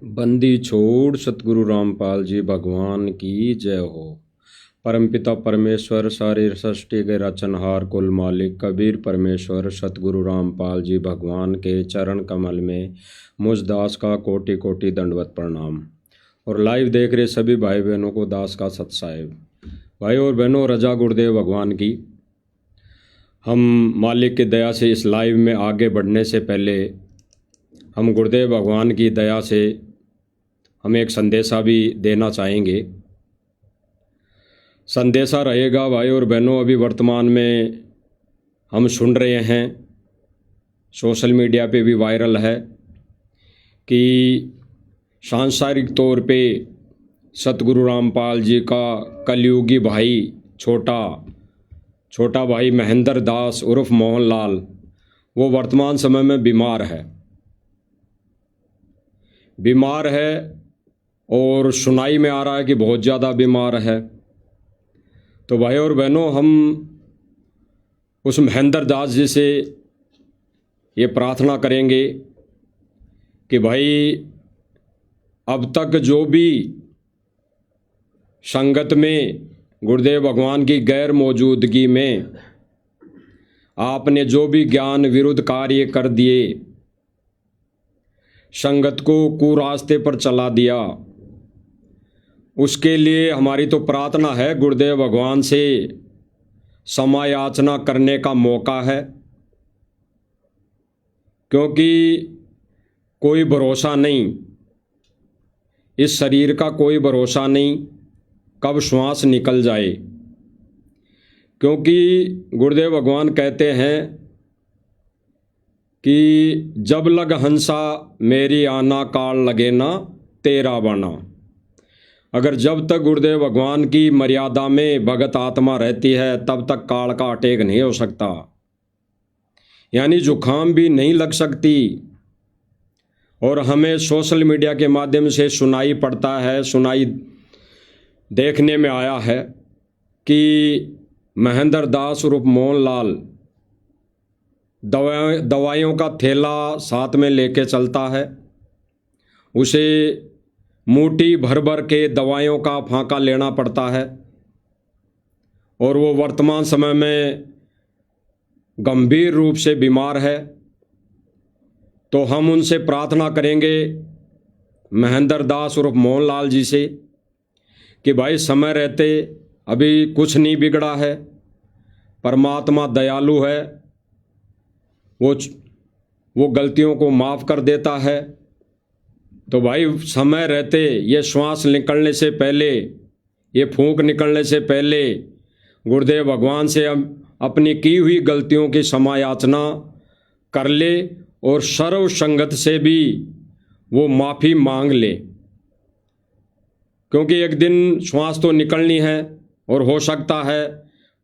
बंदी छोड़ सतगुरु रामपाल जी भगवान की जय हो। परमपिता परमेश्वर सारी सृष्टि के रचनहार कुल मालिक कबीर परमेश्वर सतगुरु रामपाल जी भगवान के चरण कमल में मुझ दास का कोटि कोटि दंडवत प्रणाम। और लाइव देख रहे सभी भाई बहनों को दास का सत साहिब। भाई और बहनों, रजा गुरुदेव भगवान की। हम मालिक की दया से इस लाइव में आगे बढ़ने से पहले हम गुरुदेव भगवान की दया से हम एक संदेशा भी देना चाहेंगे। संदेशा रहेगा भाई और बहनों, अभी वर्तमान में हम सुन रहे हैं, सोशल मीडिया पे भी वायरल है कि सांसारिक तौर पे सतगुरु रामपाल जी का कलयुगी भाई छोटा भाई महेंद्र दास उर्फ मोहनलाल वो वर्तमान समय में बीमार है और सुनाई में आ रहा है कि बहुत ज़्यादा बीमार है। तो भाई और बहनों, हम उस महेंद्र दास जी से ये प्रार्थना करेंगे कि भाई अब तक जो भी संगत में गुरुदेव भगवान की गैर मौजूदगी में आपने जो भी ज्ञान विरुद्ध कार्य कर दिए, संगत को कुरास्ते पर चला दिया, उसके लिए हमारी तो प्रार्थना है गुरुदेव भगवान से क्षमा याचना करने का मौका है। क्योंकि कोई भरोसा नहीं, इस शरीर का कोई भरोसा नहीं कब श्वास निकल जाए। क्योंकि गुरुदेव भगवान कहते हैं कि जब लग हंसा मेरी आना काल लगे ना तेरा बना। अगर जब तक गुरुदेव भगवान की मर्यादा में भगत आत्मा रहती है तब तक काल का अटैक नहीं हो सकता, यानी जुखाम भी नहीं लग सकती। और हमें सोशल मीडिया के माध्यम से सुनाई पड़ता है, सुनाई देखने में आया है कि महेंद्र दास उर्फ मोहनलाल दवाइयों का थैला साथ में लेके चलता है, उसे मूठी भर भर के दवाइयों का फांका लेना पड़ता है और वो वर्तमान समय में गंभीर रूप से बीमार है। तो हम उनसे प्रार्थना करेंगे महेंद्र दास उर्फ मोहनलाल जी से कि भाई समय रहते अभी कुछ नहीं बिगड़ा है, परमात्मा दयालु है, वो गलतियों को माफ़ कर देता है। तो भाई समय रहते ये श्वास निकलने से पहले, ये फूंक निकलने से पहले गुरुदेव भगवान से हम अपनी की हुई गलतियों की क्षमा याचना कर ले और सर्व संगत से भी वो माफ़ी मांग ले। क्योंकि एक दिन श्वास तो निकलनी है और हो सकता है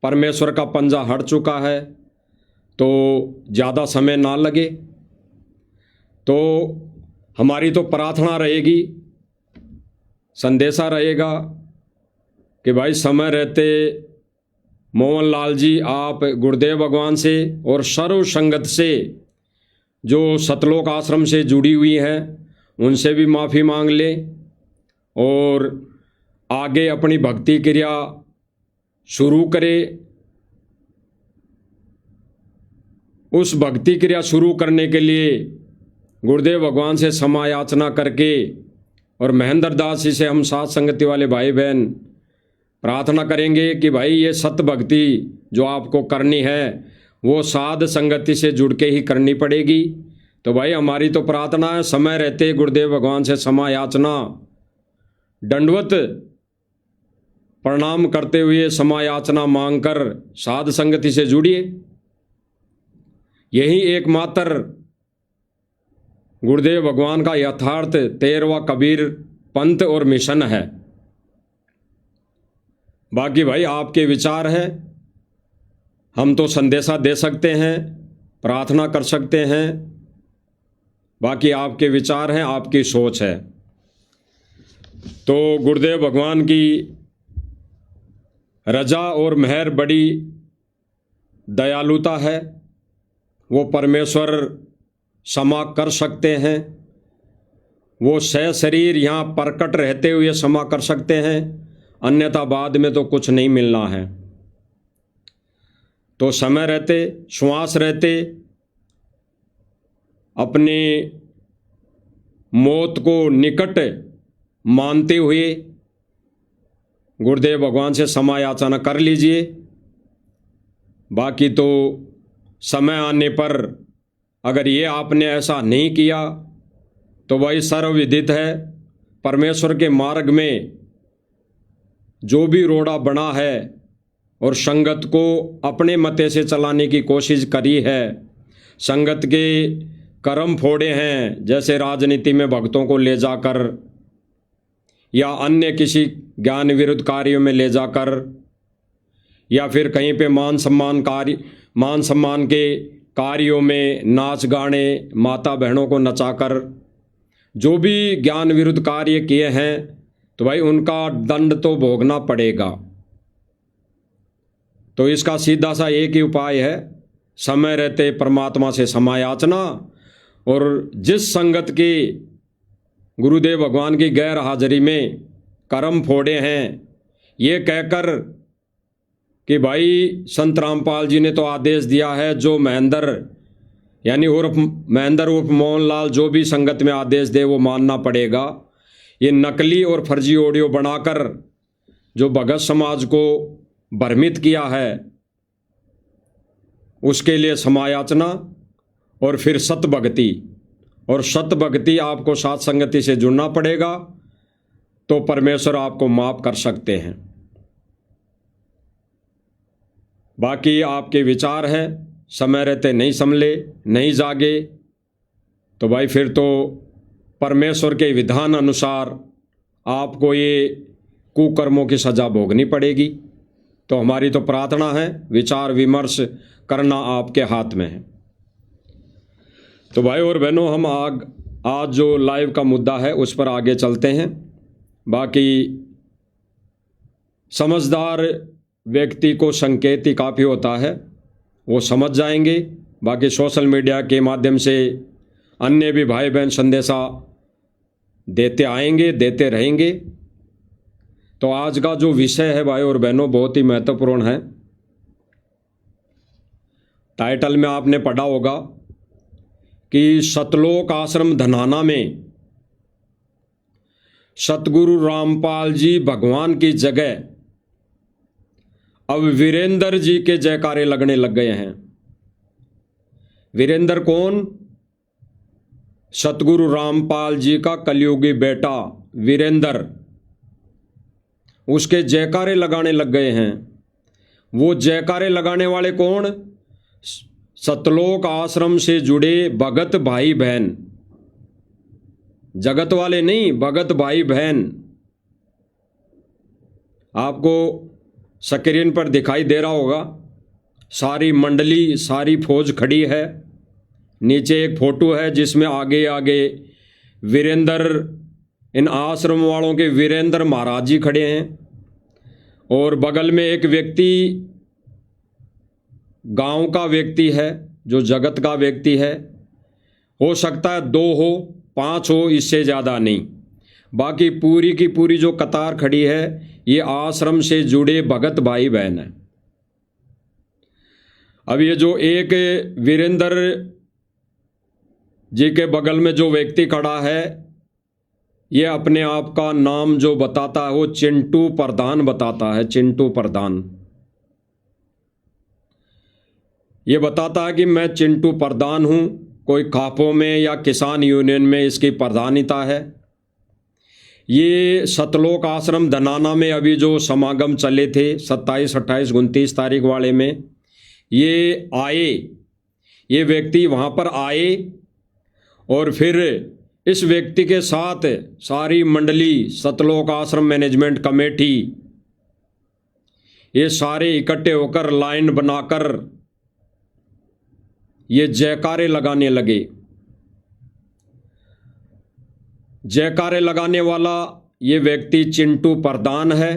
परमेश्वर का पंजा हट चुका है तो ज़्यादा समय ना लगे। तो हमारी तो प्रार्थना रहेगी, संदेशा रहेगा कि भाई समय रहते मोहनलाल जी आप गुरुदेव भगवान से और सर्व संगत से जो सतलोक आश्रम से जुड़ी हुई हैं उनसे भी माफ़ी मांग ले और आगे अपनी भक्ति क्रिया शुरू करे। उस भक्ति क्रिया शुरू करने के लिए गुरुदेव भगवान से क्षमा याचना करके और महेंद्र दास जी से हम साथ संगति वाले भाई बहन प्रार्थना करेंगे कि भाई ये सत्य भक्ति जो आपको करनी है वो साध संगति से जुड़ के ही करनी पड़ेगी। तो भाई हमारी तो प्रार्थना है समय रहते गुरुदेव भगवान से क्षमा याचना, दंडवत प्रणाम करते हुए क्षमा याचना मांगकर साध संगति से जुड़िए। यही एकमात्र गुरुदेव भगवान का यथार्थ 13वां कबीर पंथ और मिशन है। बाकी भाई आपके विचार हैं, हम तो संदेशा दे सकते हैं, प्रार्थना कर सकते हैं, बाकी आपके विचार हैं, आपकी सोच है। तो गुरुदेव भगवान की रजा और मेहर बड़ी दयालुता है, वो परमेश्वर क्षमा कर सकते हैं वो सशरीर यहाँ प्रकट रहते हुए क्षमा कर सकते हैं, अन्यथा बाद में तो कुछ नहीं मिलना है। तो समय रहते, श्वास रहते अपने मौत को निकट मानते हुए गुरुदेव भगवान से क्षमा याचना कर लीजिए। बाकी तो समय आने पर अगर ये आपने ऐसा नहीं किया तो वही सर्वविदित है, परमेश्वर के मार्ग में जो भी रोड़ा बना है और संगत को अपने मते से चलाने की कोशिश करी है, संगत के कर्म फोड़े हैं, जैसे राजनीति में भक्तों को ले जाकर या अन्य किसी ज्ञान विरुद्ध कार्यों में ले जाकर, या फिर कहीं पे मान सम्मान के कार्यों में नाच गाने माता बहनों को नचाकर जो भी ज्ञान विरुद्ध कार्य किए हैं, तो भाई उनका दंड तो भोगना पड़ेगा। तो इसका सीधा सा एक ही उपाय है, समय रहते परमात्मा से क्षमा याचना, और जिस संगत की गुरुदेव भगवान की गैर हाजिरी में कर्म फोड़े हैं, ये कहकर कि भाई संत रामपाल जी ने तो आदेश दिया है, जो महेंद्र यानी उर्फ महेंद्र उर्फ मोहनलाल जो भी संगत में आदेश दे वो मानना पड़ेगा। ये नकली और फर्जी ऑडियो बनाकर जो भगत समाज को भ्रमित किया है, उसके लिए क्षमा याचना और फिर सत भक्ति, और सत भक्ति आपको साथ संगति से जुड़ना पड़ेगा, तो परमेश्वर आपको माफ कर सकते हैं। बाकी आपके विचार हैं, समय रहते नहीं संभले, नहीं जागे, तो भाई फिर तो परमेश्वर के विधान अनुसार आपको ये कुकर्मों की सजा भोगनी पड़ेगी। तो हमारी तो प्रार्थना है, विचार विमर्श करना आपके हाथ में है। तो भाई और बहनों, हम आज जो लाइव का मुद्दा है उस पर आगे चलते हैं। बाकी समझदार व्यक्ति को संकेत ही काफ़ी होता है, वो समझ जाएंगे। बाकी सोशल मीडिया के माध्यम से अन्य भी भाई बहन संदेशा देते आएंगे, देते रहेंगे। तो आज का जो विषय है भाई और बहनों बहुत ही महत्वपूर्ण है। टाइटल में आपने पढ़ा होगा कि सतलोक आश्रम धनाना में सतगुरु रामपाल जी भगवान की जगह अब वीरेंद्र जी के जयकारे लगने लग गए हैं। वीरेंद्र कौन? सतगुरु रामपाल जी का कलयुगी बेटा वीरेंद्र, उसके जयकारे लगाने लग गए हैं। वो जयकारे लगाने वाले कौन? सतलोक आश्रम से जुड़े भगत भाई बहन, जगत वाले नहीं, भगत भाई बहन। आपको स्क्रीन पर दिखाई दे रहा होगा, सारी मंडली, सारी फौज खड़ी है। नीचे एक फोटो है जिसमें आगे आगे वीरेंद्र, इन आश्रम वालों के वीरेंद्र महाराज जी खड़े हैं, और बगल में एक व्यक्ति गांव का व्यक्ति है, जो जगत का व्यक्ति है। हो सकता है 2 हो, 5 हो, इससे ज़्यादा नहीं। बाकी पूरी की पूरी जो कतार खड़ी है, ये आश्रम से जुड़े भगत भाई बहन है। अब ये जो एक वीरेंद्र जी के बगल में जो व्यक्ति खड़ा है, ये अपने आप का नाम जो बताता है वो चिंटू प्रधान बताता है। चिंटू प्रधान ये बताता है कि मैं चिंटू प्रधान हूँ, कोई खापों में या किसान यूनियन में इसकी प्रधानिता है। ये सतलोक आश्रम धनाना में अभी जो समागम चले थे 27, 28, 29 तारीख वाले में, ये आए, ये व्यक्ति वहाँ पर आए, और फिर इस व्यक्ति के साथ सारी मंडली, सतलोक आश्रम मैनेजमेंट कमेटी, ये सारे इकट्ठे होकर लाइन बनाकर ये जयकारे लगाने लगे। जयकारे लगाने वाला ये व्यक्ति चिंटू प्रधान है,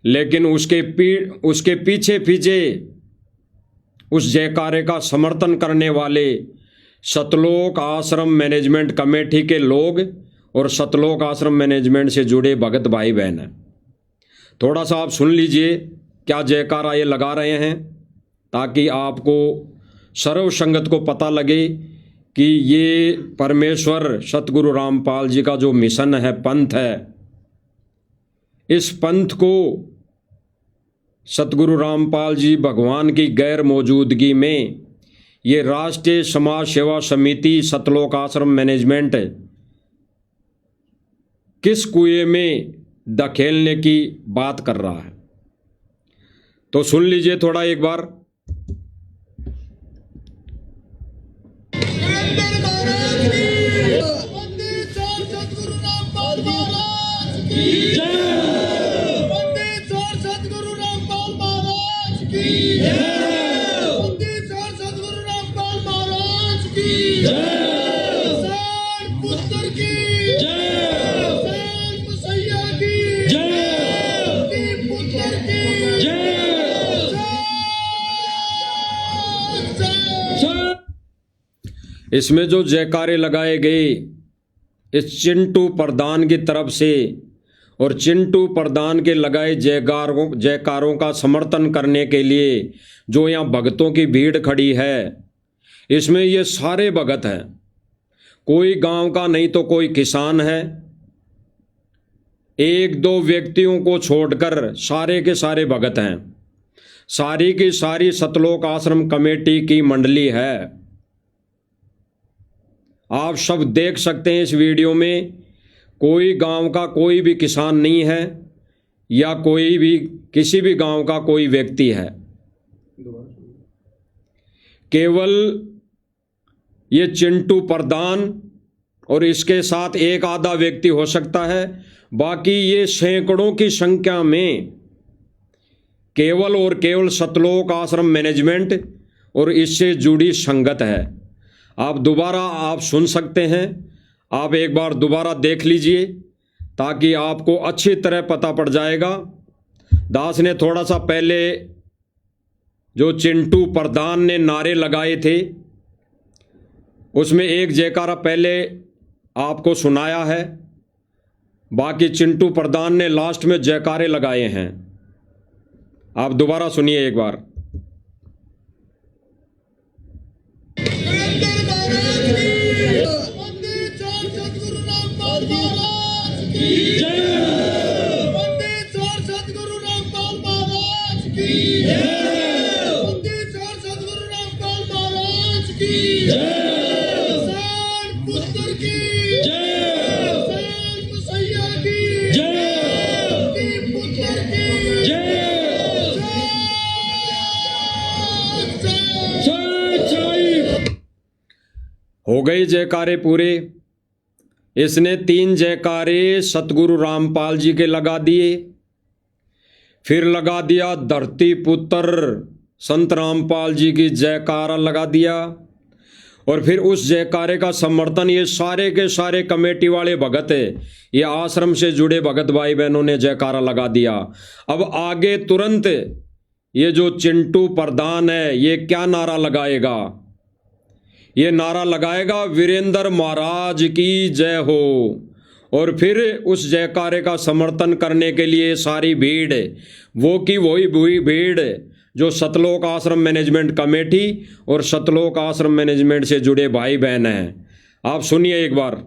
लेकिन उसके पीछे पीछे उस जयकारे का समर्थन करने वाले सतलोक आश्रम मैनेजमेंट कमेटी के लोग और सतलोक आश्रम मैनेजमेंट से जुड़े भगत भाई बहन हैं। थोड़ा सा आप सुन लीजिए क्या जयकारा ये लगा रहे हैं, ताकि आपको सर्व संगत को पता लगे कि ये परमेश्वर सतगुरु रामपाल जी का जो मिशन है, पंथ है, इस पंथ को सतगुरु रामपाल जी भगवान की गैर मौजूदगी में ये राष्ट्रीय समाज सेवा समिति सतलोक आश्रम मैनेजमेंट किस कुएं में धकेलने की बात कर रहा है। तो सुन लीजिए थोड़ा एक बार। इसमें जो जयकारे लगाए गए इस चिंटू प्रधान की तरफ से और चिंटू प्रधान के लगाए जयकारों का समर्थन करने के लिए जो यहाँ भगतों की भीड़ खड़ी है, इसमें ये सारे भगत हैं। कोई गांव का नहीं तो कोई किसान है। एक दो व्यक्तियों को छोड़कर सारे के सारे भगत हैं। सारी की सारी सतलोक आश्रम कमेटी की मंडली है। आप सब देख सकते हैं इस वीडियो में, कोई गांव का कोई भी किसान नहीं है या कोई भी किसी भी गांव का कोई व्यक्ति है। केवल ये चिंटू प्रधान और इसके साथ एक आधा व्यक्ति हो सकता है, बाकी ये सैकड़ों की संख्या में केवल और केवल सतलोक आश्रम मैनेजमेंट और इससे जुड़ी संगत है। आप दोबारा आप सुन सकते हैं, आप एक बार दोबारा देख लीजिए ताकि आपको अच्छी तरह पता पड़ जाएगा। दास ने थोड़ा सा पहले जो चिंटू प्रधान ने नारे लगाए थे उसमें एक जयकारा पहले आपको सुनाया है, बाकी चिंटू प्रधान ने लास्ट में जयकारे लगाए हैं। आप दोबारा सुनिए एक बार। हो गए जयकारे पूरे। इसने 3 जयकारे सतगुरु रामपाल जी के लगा दिए, फिर लगा दिया धरती पुत्र संत रामपाल जी की जयकारा लगा दिया, और फिर उस जयकारे का समर्थन ये सारे के सारे कमेटी वाले भगत है, ये आश्रम से जुड़े भगत भाई बहनों ने जयकारा लगा दिया। अब आगे तुरंत ये जो चिंटू प्रधान है ये क्या नारा लगाएगा? ये नारा लगाएगा वीरेंद्र महाराज की जय हो। और फिर उस जयकारे का समर्थन करने के लिए सारी भीड़ वो की वही भीड़ जो सतलोक आश्रम मैनेजमेंट कमेटी और सतलोक आश्रम मैनेजमेंट से जुड़े भाई बहन हैं। आप सुनिए एक बार।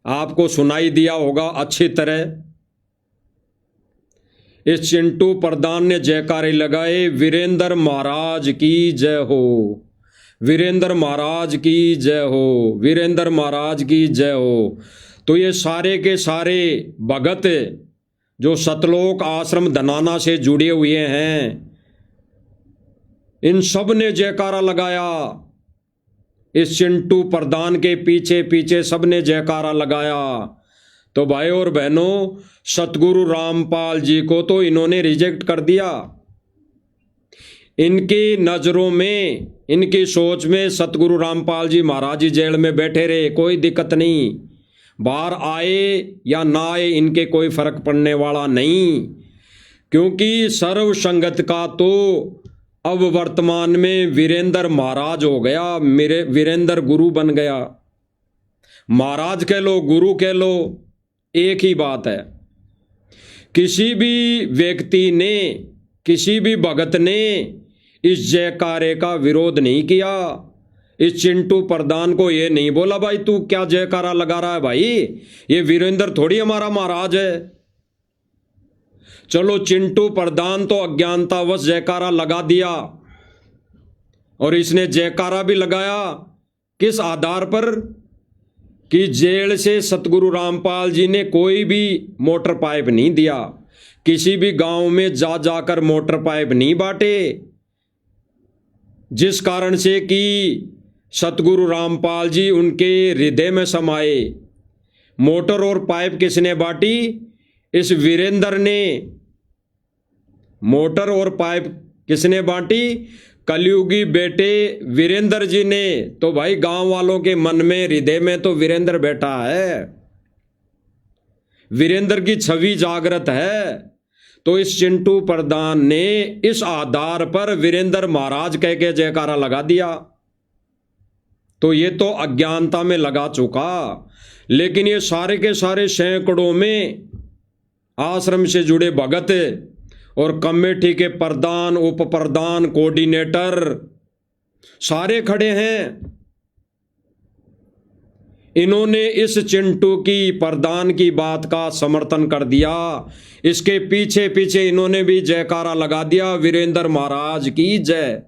आपको सुनाई दिया होगा अच्छी तरह। इस चिंटू प्रधान ने जयकारे लगाए, वीरेंद्र महाराज की जय हो, वीरेंद्र महाराज की जय हो, वीरेंद्र महाराज की जय हो। तो ये सारे के सारे भगत जो सतलोक आश्रम धनाना से जुड़े हुए हैं, इन सब ने जयकारा लगाया। इस चिंटू प्रधान के पीछे पीछे सबने जयकारा लगाया। तो भाई और बहनों, सतगुरु रामपाल जी को तो इन्होंने रिजेक्ट कर दिया। इनकी नज़रों में, इनकी सोच में सतगुरु रामपाल जी महाराज जी जेल में बैठे रहे, कोई दिक्कत नहीं। बाहर आए या ना आए इनके कोई फर्क पड़ने वाला नहीं, क्योंकि सर्व संगत का तो अब वर्तमान में वीरेंद्र महाराज हो गया, मेरे वीरेंद्र गुरु बन गया। महाराज कह लो गुरु कह लो एक ही बात है। किसी भी व्यक्ति ने, किसी भी भगत ने इस जयकारे का विरोध नहीं किया। इस चिंटू प्रधान को ये नहीं बोला भाई तू क्या जयकारा लगा रहा है भाई, ये वीरेंद्र थोड़ी हमारा महाराज है। चलो चिंटू प्रधान तो अज्ञानतावश जयकारा लगा दिया, और इसने जयकारा भी लगाया किस आधार पर कि जेल से सतगुरु रामपाल जी ने कोई भी मोटर पाइप नहीं दिया, किसी भी गांव में जा जाकर मोटर पाइप नहीं बांटे, जिस कारण से कि सतगुरु रामपाल जी उनके हृदय में समाए। मोटर और पाइप किसने बांटी? इस वीरेंद्र ने। मोटर और पाइप किसने बांटी? कलयुगी बेटे वीरेंद्र जी ने। तो भाई गांव वालों के मन में, हृदय में तो वीरेंद्र बैठा है, वीरेंद्र की छवि जागृत है। तो इस चिंटू प्रधान ने इस आधार पर वीरेंद्र महाराज कह के जयकारा लगा दिया। तो ये तो अज्ञानता में लगा चुका। लेकिन ये सारे के सारे सैकड़ों में आश्रम से जुड़े भगत और कमेटी के प्रधान, उप प्रधान, कोऑर्डिनेटर सारे खड़े हैं। इन्होंने इस चिंटू की, प्रधान की बात का समर्थन कर दिया। इसके पीछे पीछे इन्होंने भी जयकारा लगा दिया, वीरेंद्र महाराज की जय।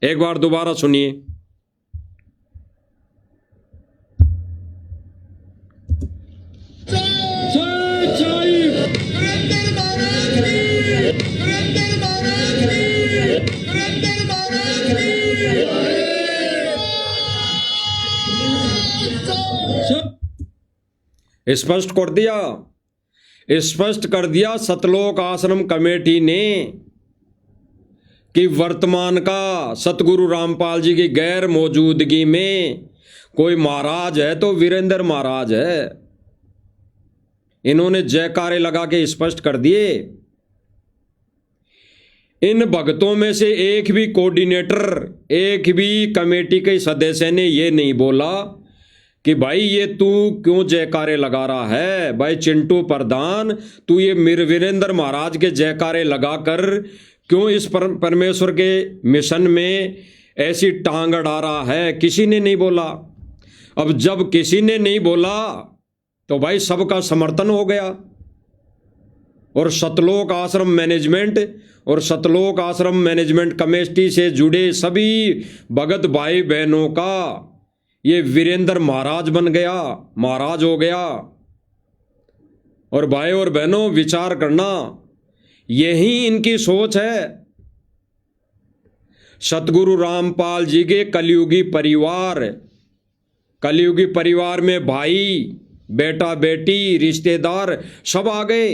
एक बार दोबारा सुनिए। स्पष्ट कर दिया, स्पष्ट कर दिया सतलोक आश्रम कमेटी ने कि वर्तमान का सतगुरु रामपाल जी की गैर मौजूदगी में कोई महाराज है तो वीरेंद्र महाराज है। इन्होंने जयकारे लगा के स्पष्ट कर दिए। इन भक्तों में से एक भी कोऑर्डिनेटर, एक भी कमेटी के सदस्य ने यह नहीं बोला कि भाई ये तू क्यों जयकारे लगा रहा है। भाई चिंटू प्रधान, तू ये वीरेंद्र महाराज के जयकारे लगाकर क्यों इस परमेश्वर के मिशन में ऐसी टांग अड़ा रहा है? किसी ने नहीं बोला। अब जब किसी ने नहीं बोला तो भाई सबका समर्थन हो गया। और सतलोक आश्रम मैनेजमेंट और सतलोक आश्रम मैनेजमेंट कमेटी से जुड़े सभी भगत भाई बहनों का ये वीरेंद्र महाराज बन गया, महाराज हो गया। और भाई और बहनों विचार करना, यही इनकी सोच है। सतगुरु रामपाल जी के कलयुगी परिवार में भाई, बेटा बेटी, रिश्तेदार सब आ गए।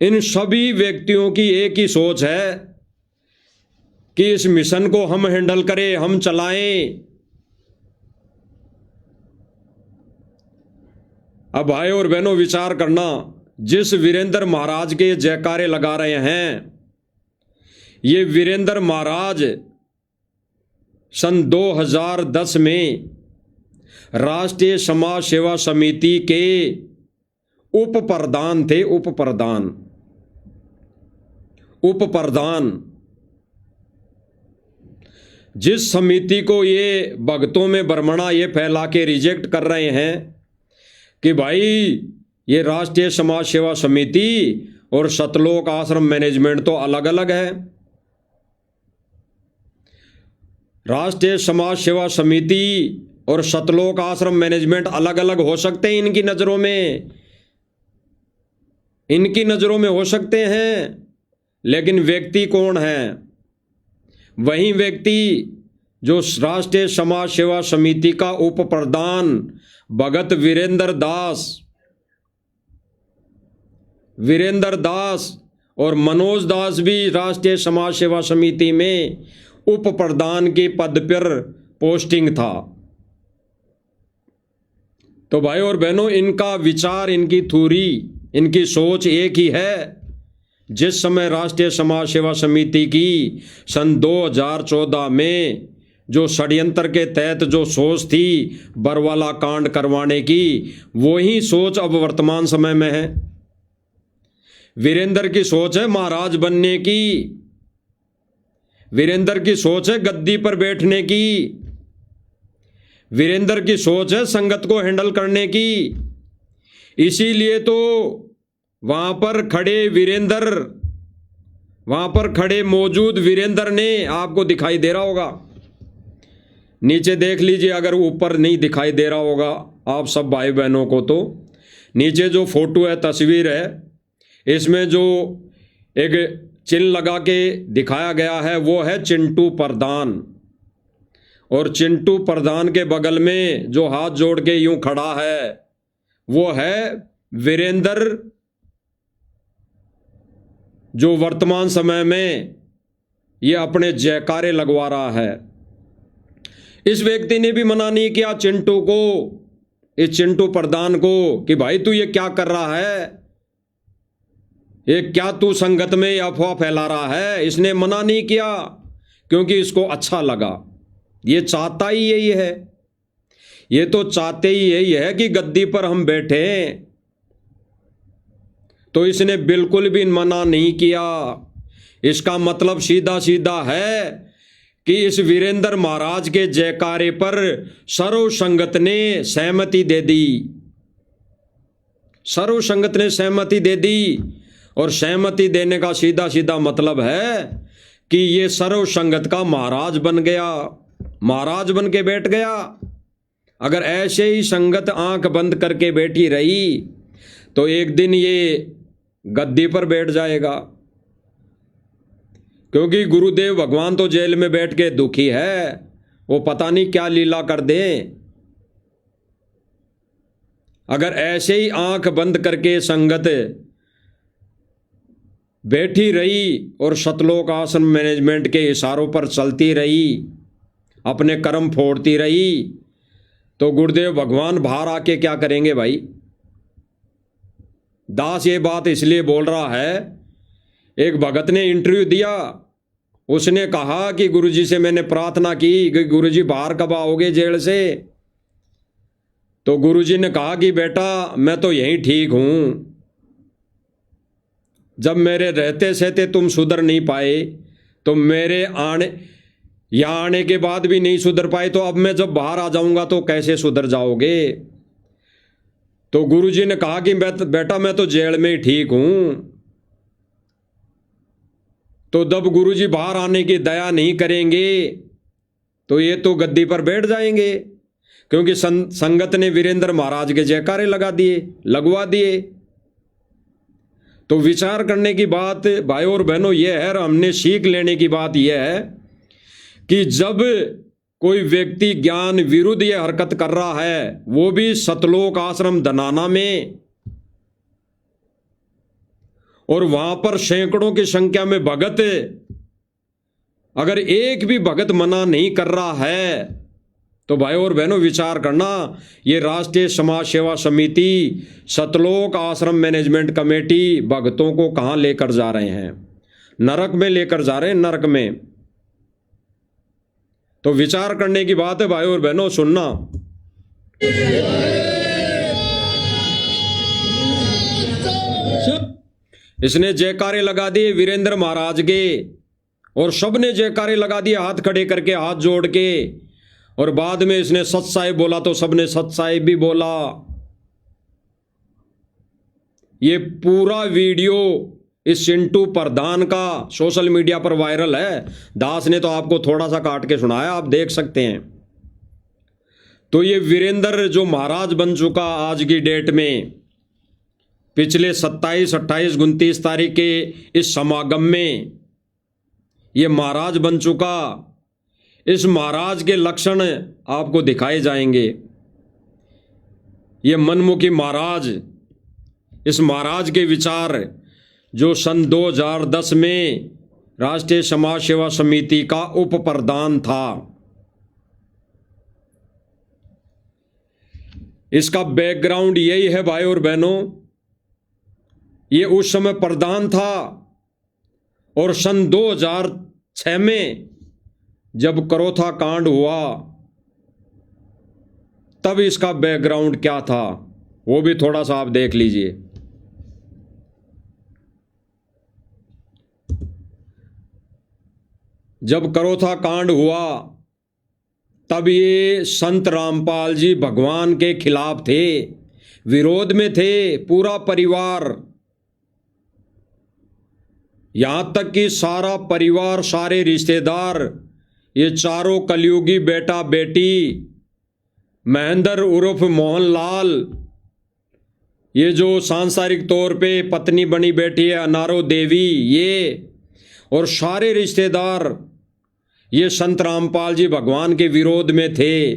इन सभी व्यक्तियों की एक ही सोच है कि इस मिशन को हम हैंडल करें, हम चलाएं। अब भाई और बहनों विचार करना, जिस वीरेंद्र महाराज के जयकारे लगा रहे हैं, ये वीरेंद्र महाराज सन 2010 में राष्ट्रीय समाज सेवा समिति के उप प्रधान थे। उप प्रधान जिस समिति को ये भक्तों में भ्रमणा ये फैला के रिजेक्ट कर रहे हैं कि भाई ये राष्ट्रीय समाज सेवा समिति और सतलोक आश्रम मैनेजमेंट तो अलग अलग है। राष्ट्रीय समाज सेवा समिति और सतलोक आश्रम मैनेजमेंट अलग अलग हो सकते हैं इनकी नज़रों में हो सकते हैं, लेकिन व्यक्ति कौन है? वही व्यक्ति जो राष्ट्रीय समाज सेवा समिति का उप प्रधान भगत वीरेंद्र दास और मनोज दास भी राष्ट्रीय समाज सेवा समिति में उप प्रधान के पद पर पोस्टिंग था। तो भाई और बहनों, इनका विचार, इनकी थ्योरी, इनकी सोच एक ही है। जिस समय राष्ट्रीय समाज सेवा समिति की सन 2014 में जो षड्यंत्र के तहत जो सोच थी बरवाला कांड करवाने की, वही सोच अब वर्तमान समय में है। वीरेंद्र की सोच है महाराज बनने की, वीरेंद्र की सोच है गद्दी पर बैठने की, वीरेंद्र की सोच है संगत को हैंडल करने की। इसीलिए तो वहां पर खड़े वीरेंद्र, वहां पर खड़े मौजूद वीरेंद्र ने, आपको दिखाई दे रहा होगा, नीचे देख लीजिए, अगर ऊपर नहीं दिखाई दे रहा होगा आप सब भाई बहनों को, तो नीचे जो फोटो है, तस्वीर है, इसमें जो एक चिन्ह लगा के दिखाया गया है वो है चिंटू प्रधान। और चिंटू प्रधान के बगल में जो हाथ जोड़ के यूं खड़ा है वो है वीरेंद्र, जो वर्तमान समय में ये अपने जयकारे लगवा रहा है। इस व्यक्ति ने भी मना नहीं किया चिंटू को, इस चिंटू प्रधान को, कि भाई तू ये क्या कर रहा है, ये क्या तू संगत में अफवाह फैला रहा है। इसने मना नहीं किया क्योंकि इसको अच्छा लगा। ये चाहता ही यही है, ये तो चाहते ही यही है कि गद्दी पर हम बैठे, तो इसने बिल्कुल भी मना नहीं किया। इसका मतलब सीधा सीधा है कि इस वीरेंद्र महाराज के जयकारे पर सर्व संगत ने सहमति दे दी, सर्व संगत ने सहमति दे दी। और सहमति देने का सीधा सीधा मतलब है कि ये सर्व संगत का महाराज बन गया, महाराज बन के बैठ गया। अगर ऐसे ही संगत आंख बंद करके बैठी रही तो एक दिन ये गद्दी पर बैठ जाएगा, क्योंकि गुरुदेव भगवान तो जेल में बैठ के दुखी है, वो पता नहीं क्या लीला कर दे। अगर ऐसे ही आंख बंद करके संगत बैठी रही और सतलोक आश्रम मैनेजमेंट के इशारों पर चलती रही, अपने कर्म फोड़ती रही, तो गुरुदेव भगवान बाहर आके क्या करेंगे भाई। दास ये बात इसलिए बोल रहा है, एक भगत ने इंटरव्यू दिया, उसने कहा कि गुरुजी से मैंने प्रार्थना की कि गुरुजी बाहर कब आओगे जेल से। तो गुरुजी ने कहा कि बेटा मैं तो यहीं ठीक हूं, जब मेरे रहते सहते तुम सुधर नहीं पाए, तो मेरे यहाँ आने के बाद भी नहीं सुधर पाए, तो अब मैं जब बाहर आ जाऊंगा तो कैसे सुधर जाओगे। तो गुरुजी ने कहा कि बेटा मैं तो जेल में ही ठीक हूं। तो जब गुरुजी बाहर आने की दया नहीं करेंगे तो ये तो गद्दी पर बैठ जाएंगे, क्योंकि संगत ने वीरेंद्र महाराज के जयकारे लगवा दिए। तो विचार करने की बात भाई और बहनों ये है, और हमने सीख लेने की बात यह है कि जब कोई व्यक्ति ज्ञान विरुद्ध ये हरकत कर रहा है, वो भी सतलोक आश्रम धनाना में, और वहां पर सैकड़ों की संख्या में भगत, अगर एक भी भगत मना नहीं कर रहा है तो भाई और बहनों विचार करना, ये राष्ट्रीय समाज सेवा समिति, सतलोक आश्रम मैनेजमेंट कमेटी भगतों को कहां लेकर जा रहे हैं, नरक में लेकर जा रहे हैं, नरक में। तो विचार करने की बात है भाई और बहनों, सुनना। इसने जयकारे लगा दिए वीरेंद्र महाराज के, और सबने जयकारे लगा दिए हाथ खड़े करके, हाथ जोड़ के। और बाद में इसने सत साहिब बोला तो सबने सत साहिब भी बोला। ये पूरा वीडियो इस चिंटू प्रधान का सोशल मीडिया पर वायरल है। दास ने तो आपको थोड़ा सा काट के सुनाया, आप देख सकते हैं। तो ये वीरेंद्र जो महाराज बन चुका आज की डेट में, पिछले 27, 28, 29 तारीख के इस समागम में ये महाराज बन चुका। इस महाराज के लक्षण आपको दिखाए जाएंगे। ये मनमुखी महाराज, इस महाराज के विचार जो सन 2010 में राष्ट्रीय समाज सेवा समिति का उप प्रधान था, इसका बैकग्राउंड यही है भाई और बहनों। ये उस समय प्रधान था और सन 2006 में जब करोथा कांड हुआ तब इसका बैकग्राउंड क्या था वो भी थोड़ा सा आप देख लीजिए। जब करोथा कांड हुआ तब ये संत रामपाल जी भगवान के खिलाफ थे, विरोध में थे पूरा परिवार। यहां तक कि सारा परिवार, सारे रिश्तेदार, ये चारों कलयुगी बेटा बेटी, महेंद्र उर्फ मोहनलाल, ये जो सांसारिक तौर पे पत्नी बनी बैठी है अनारो देवी, ये और सारे रिश्तेदार ये संत रामपाल जी भगवान के विरोध में थे।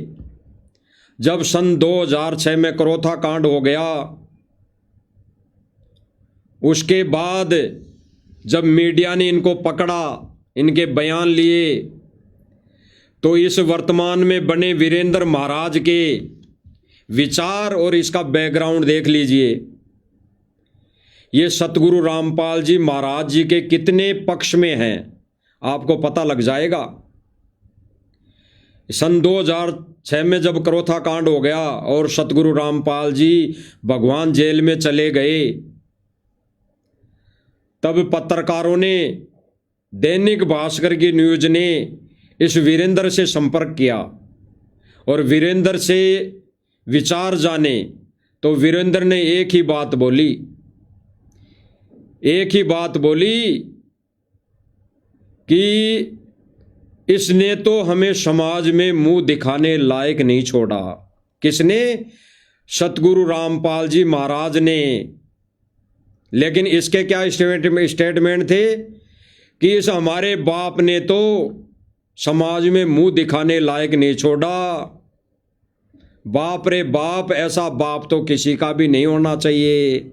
जब सन 2006 में करोथा कांड हो गया, उसके बाद जब मीडिया ने इनको पकड़ा, इनके बयान लिए, तो इस वर्तमान में बने वीरेंद्र महाराज के विचार और इसका बैकग्राउंड देख लीजिए। ये सतगुरु रामपाल जी महाराज जी के कितने पक्ष में हैं आपको पता लग जाएगा। सन 2006 में जब करोथा कांड हो गया और सतगुरु रामपाल जी भगवान जेल में चले गए, तब पत्रकारों ने, दैनिक भास्कर की न्यूज ने इस वीरेंद्र से संपर्क किया और वीरेंद्र से विचार जाने, तो वीरेंद्र ने एक ही बात बोली कि इसने तो हमें समाज में मुंह दिखाने लायक नहीं छोड़ा। किसने? सतगुरु रामपाल जी महाराज ने। लेकिन इसके क्या स्टेटमेंट थे कि इस हमारे बाप ने तो समाज में मुंह दिखाने लायक नहीं छोड़ा। बाप रे बाप, ऐसा बाप तो किसी का भी नहीं होना चाहिए।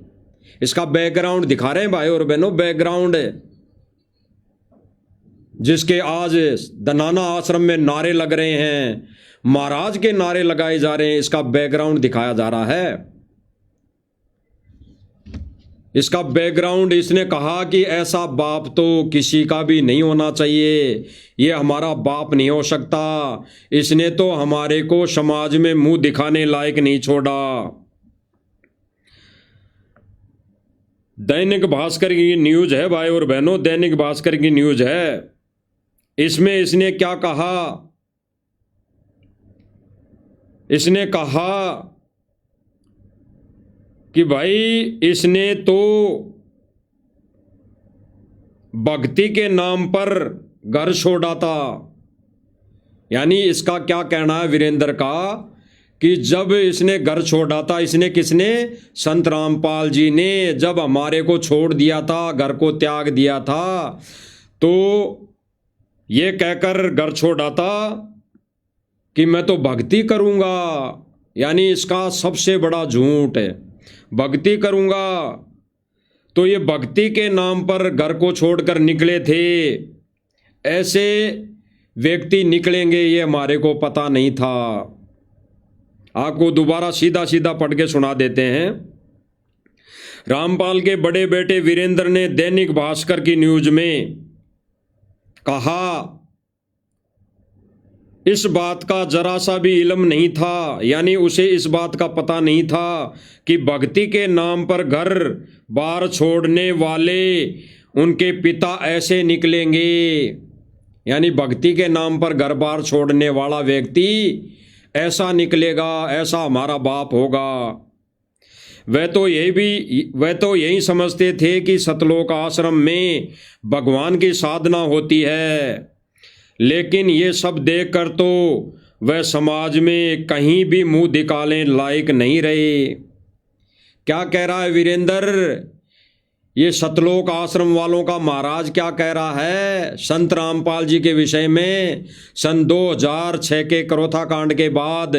इसका बैकग्राउंड दिखा रहे हैं भाई और बहनों, बैकग्राउंड जिसके आज दनाना आश्रम में नारे लग रहे हैं, महाराज के नारे लगाए जा रहे हैं, इसका बैकग्राउंड दिखाया जा रहा है। इसका बैकग्राउंड, इसने कहा कि ऐसा बाप तो किसी का भी नहीं होना चाहिए, ये हमारा बाप नहीं हो सकता, इसने तो हमारे को समाज में मुंह दिखाने लायक नहीं छोड़ा। दैनिक भास्कर की न्यूज है भाई और बहनों, दैनिक भास्कर की न्यूज है। इसमें इसने क्या कहा? इसने कहा कि भाई इसने तो भक्ति के नाम पर घर छोड़ा था। यानी इसका क्या कहना है वीरेंद्र का कि जब इसने घर छोड़ा था, इसने किसने? संत रामपाल जी ने जब हमारे को छोड़ दिया था, घर को त्याग दिया था, तो ये कहकर घर छोड़ा था कि मैं तो भक्ति करूंगा। यानी इसका सबसे बड़ा झूठ है, भक्ति करूंगा। तो ये भक्ति के नाम पर घर को छोड़कर निकले थे। ऐसे व्यक्ति निकलेंगे ये हमारे को पता नहीं था। आपको दोबारा सीधा सीधा पढ़ के सुना देते हैं। रामपाल के बड़े बेटे वीरेंद्र ने दैनिक भास्कर की न्यूज में कहा, इस बात का जरा सा भी इल्म नहीं था, यानी उसे इस बात का पता नहीं था कि भक्ति के नाम पर घर बार छोड़ने वाले उनके पिता ऐसे निकलेंगे। यानी भक्ति के नाम पर घर बार छोड़ने वाला व्यक्ति ऐसा निकलेगा, ऐसा हमारा बाप होगा। वह तो यही समझते थे कि सतलोक आश्रम में भगवान की साधना होती है, लेकिन ये सब देखकर तो वह समाज में कहीं भी मुंह दिखाने लायक नहीं रहे। क्या कह रहा है वीरेंद्र? ये सतलोक आश्रम वालों का महाराज क्या कह रहा है संत रामपाल जी के विषय में? सन 2006 के करोथा कांड के बाद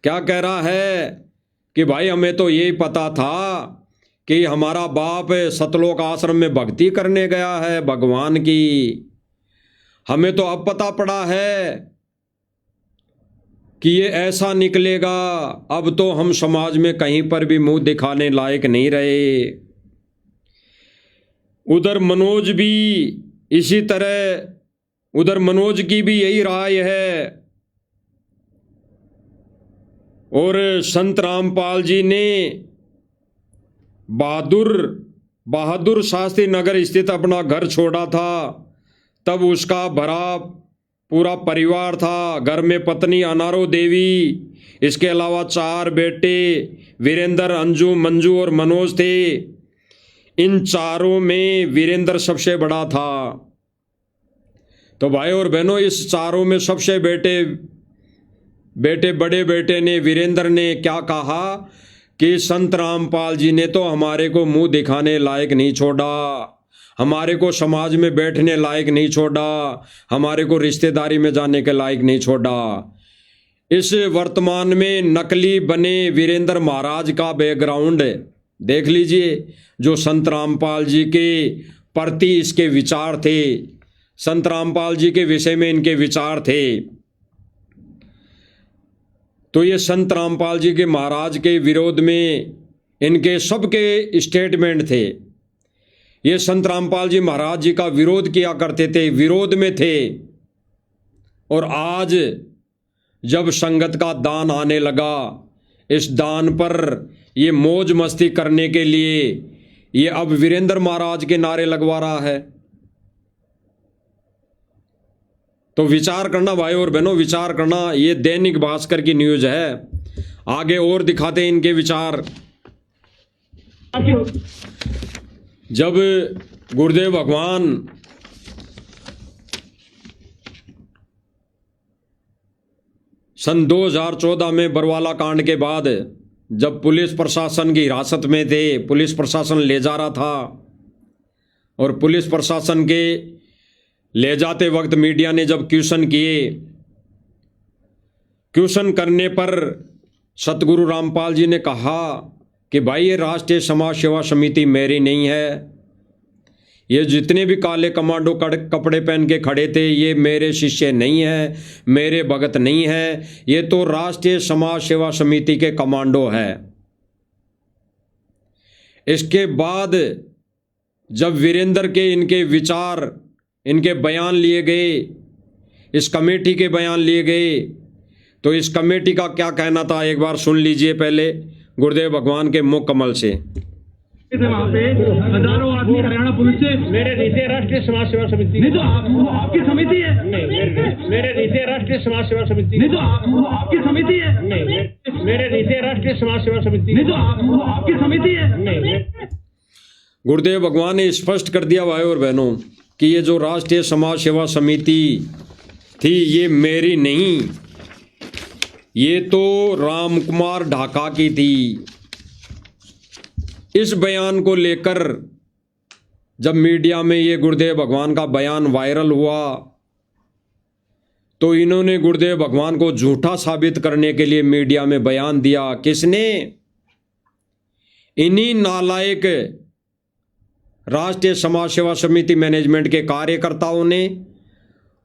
क्या कह रहा है कि भाई हमें तो यही पता था कि हमारा बाप सतलोक आश्रम में भक्ति करने गया है भगवान की, हमें तो अब पता पड़ा है। कि ये ऐसा निकलेगा, अब तो हम समाज में कहीं पर भी मुंह दिखाने लायक नहीं रहे। उधर मनोज भी इसी तरह, उधर मनोज की भी यही राय है। और संत रामपाल जी ने बहादुर शास्त्री नगर स्थित अपना घर छोड़ा था, तब उसका भरा पूरा परिवार था। घर में पत्नी अनारो देवी, इसके अलावा 4 बेटे वीरेंद्र, अंजू, मंजू और मनोज थे। इन चारों में वीरेंद्र सबसे बड़ा था। तो भाई और बहनों, इस चारों में सबसे बड़े बेटे ने, वीरेंद्र ने क्या कहा कि संत रामपाल जी ने तो हमारे को मुंह दिखाने लायक नहीं छोड़ा, हमारे को समाज में बैठने लायक नहीं छोड़ा, हमारे को रिश्तेदारी में जाने के लायक नहीं छोड़ा। इस वर्तमान में नकली बने वीरेंद्र महाराज का बैकग्राउंड देख लीजिए, जो संत रामपाल जी के प्रति इसके विचार थे, संत रामपाल जी के विषय में इनके विचार थे। तो ये संत रामपाल जी के महाराज के विरोध में इनके सबके स्टेटमेंट थे। ये संत रामपाल जी महाराज जी का विरोध किया करते थे, विरोध में थे। और आज जब संगत का दान आने लगा, इस दान पर ये मौज मस्ती करने के लिए ये अब वीरेंद्र महाराज के नारे लगवा रहा है। तो विचार करना भाई और बहनों, विचार करना। ये दैनिक भास्कर की न्यूज है। आगे और दिखाते हैं इनके विचार। जब गुरुदेव भगवान सन 2014 में बरवाला कांड के बाद जब पुलिस प्रशासन की हिरासत में थे, पुलिस प्रशासन ले जा रहा था, और पुलिस प्रशासन के ले जाते वक्त मीडिया ने जब क्वेश्चन किए, क्वेश्चन करने पर सतगुरु रामपाल जी ने कहा कि भाई ये राष्ट्रीय समाज सेवा समिति मेरी नहीं है, ये जितने भी काले कमांडो कपड़े पहन के खड़े थे ये मेरे शिष्य नहीं है, मेरे भगत नहीं है, ये तो राष्ट्रीय समाज सेवा समिति के कमांडो है। इसके बाद जब वीरेंद्र के इनके विचार, इनके बयान लिए गए, इस कमेटी के बयान लिए गए, तो इस कमेटी का क्या कहना था एक बार सुन लीजिए पहले गुरुदेव भगवान के मुख कमल से। वहाँ पे हजारों आदमी हरियाणा पुलिस से मेरे नीचे राष्ट्रीय समाज सेवा समिति नहीं, तो आपकी समिति है। नहीं, मेरे नीचे राष्ट्रीय समाज सेवा समिति नहीं, तो आपकी समिति है। नहीं, मेरे नीचे राष्ट्रीय समाज सेवा समिति नहीं, तो आपकी समिति है। नहीं। गुरुदेव भगवान ने स्पष्ट कर दिया भाई और बहनों कि ये जो राष्ट्रीय समाज सेवा समिति थी ये मेरी नहीं, ये तो राम कुमार ढाका की थी। इस बयान को लेकर जब मीडिया में ये गुरुदेव भगवान का बयान वायरल हुआ तो इन्होंने गुरुदेव भगवान को झूठा साबित करने के लिए मीडिया में बयान दिया। किसने? इन्हीं नालायक राष्ट्रीय समाज सेवा समिति मैनेजमेंट के कार्यकर्ताओं ने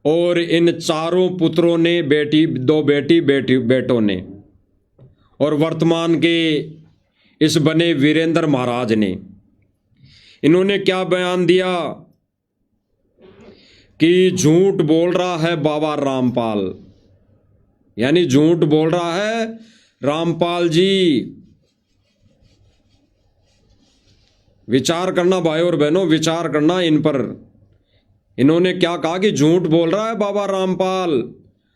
और इन चारों पुत्रों ने, दो बेटों ने, और वर्तमान के इस बने वीरेंद्र महाराज ने। इन्होंने क्या बयान दिया कि झूठ बोल रहा है बाबा रामपाल, यानी झूठ बोल रहा है रामपाल जी। विचार करना भाई और बहनों, विचार करना इन पर। इन्होंने क्या कहा कि झूठ बोल रहा है बाबा रामपाल।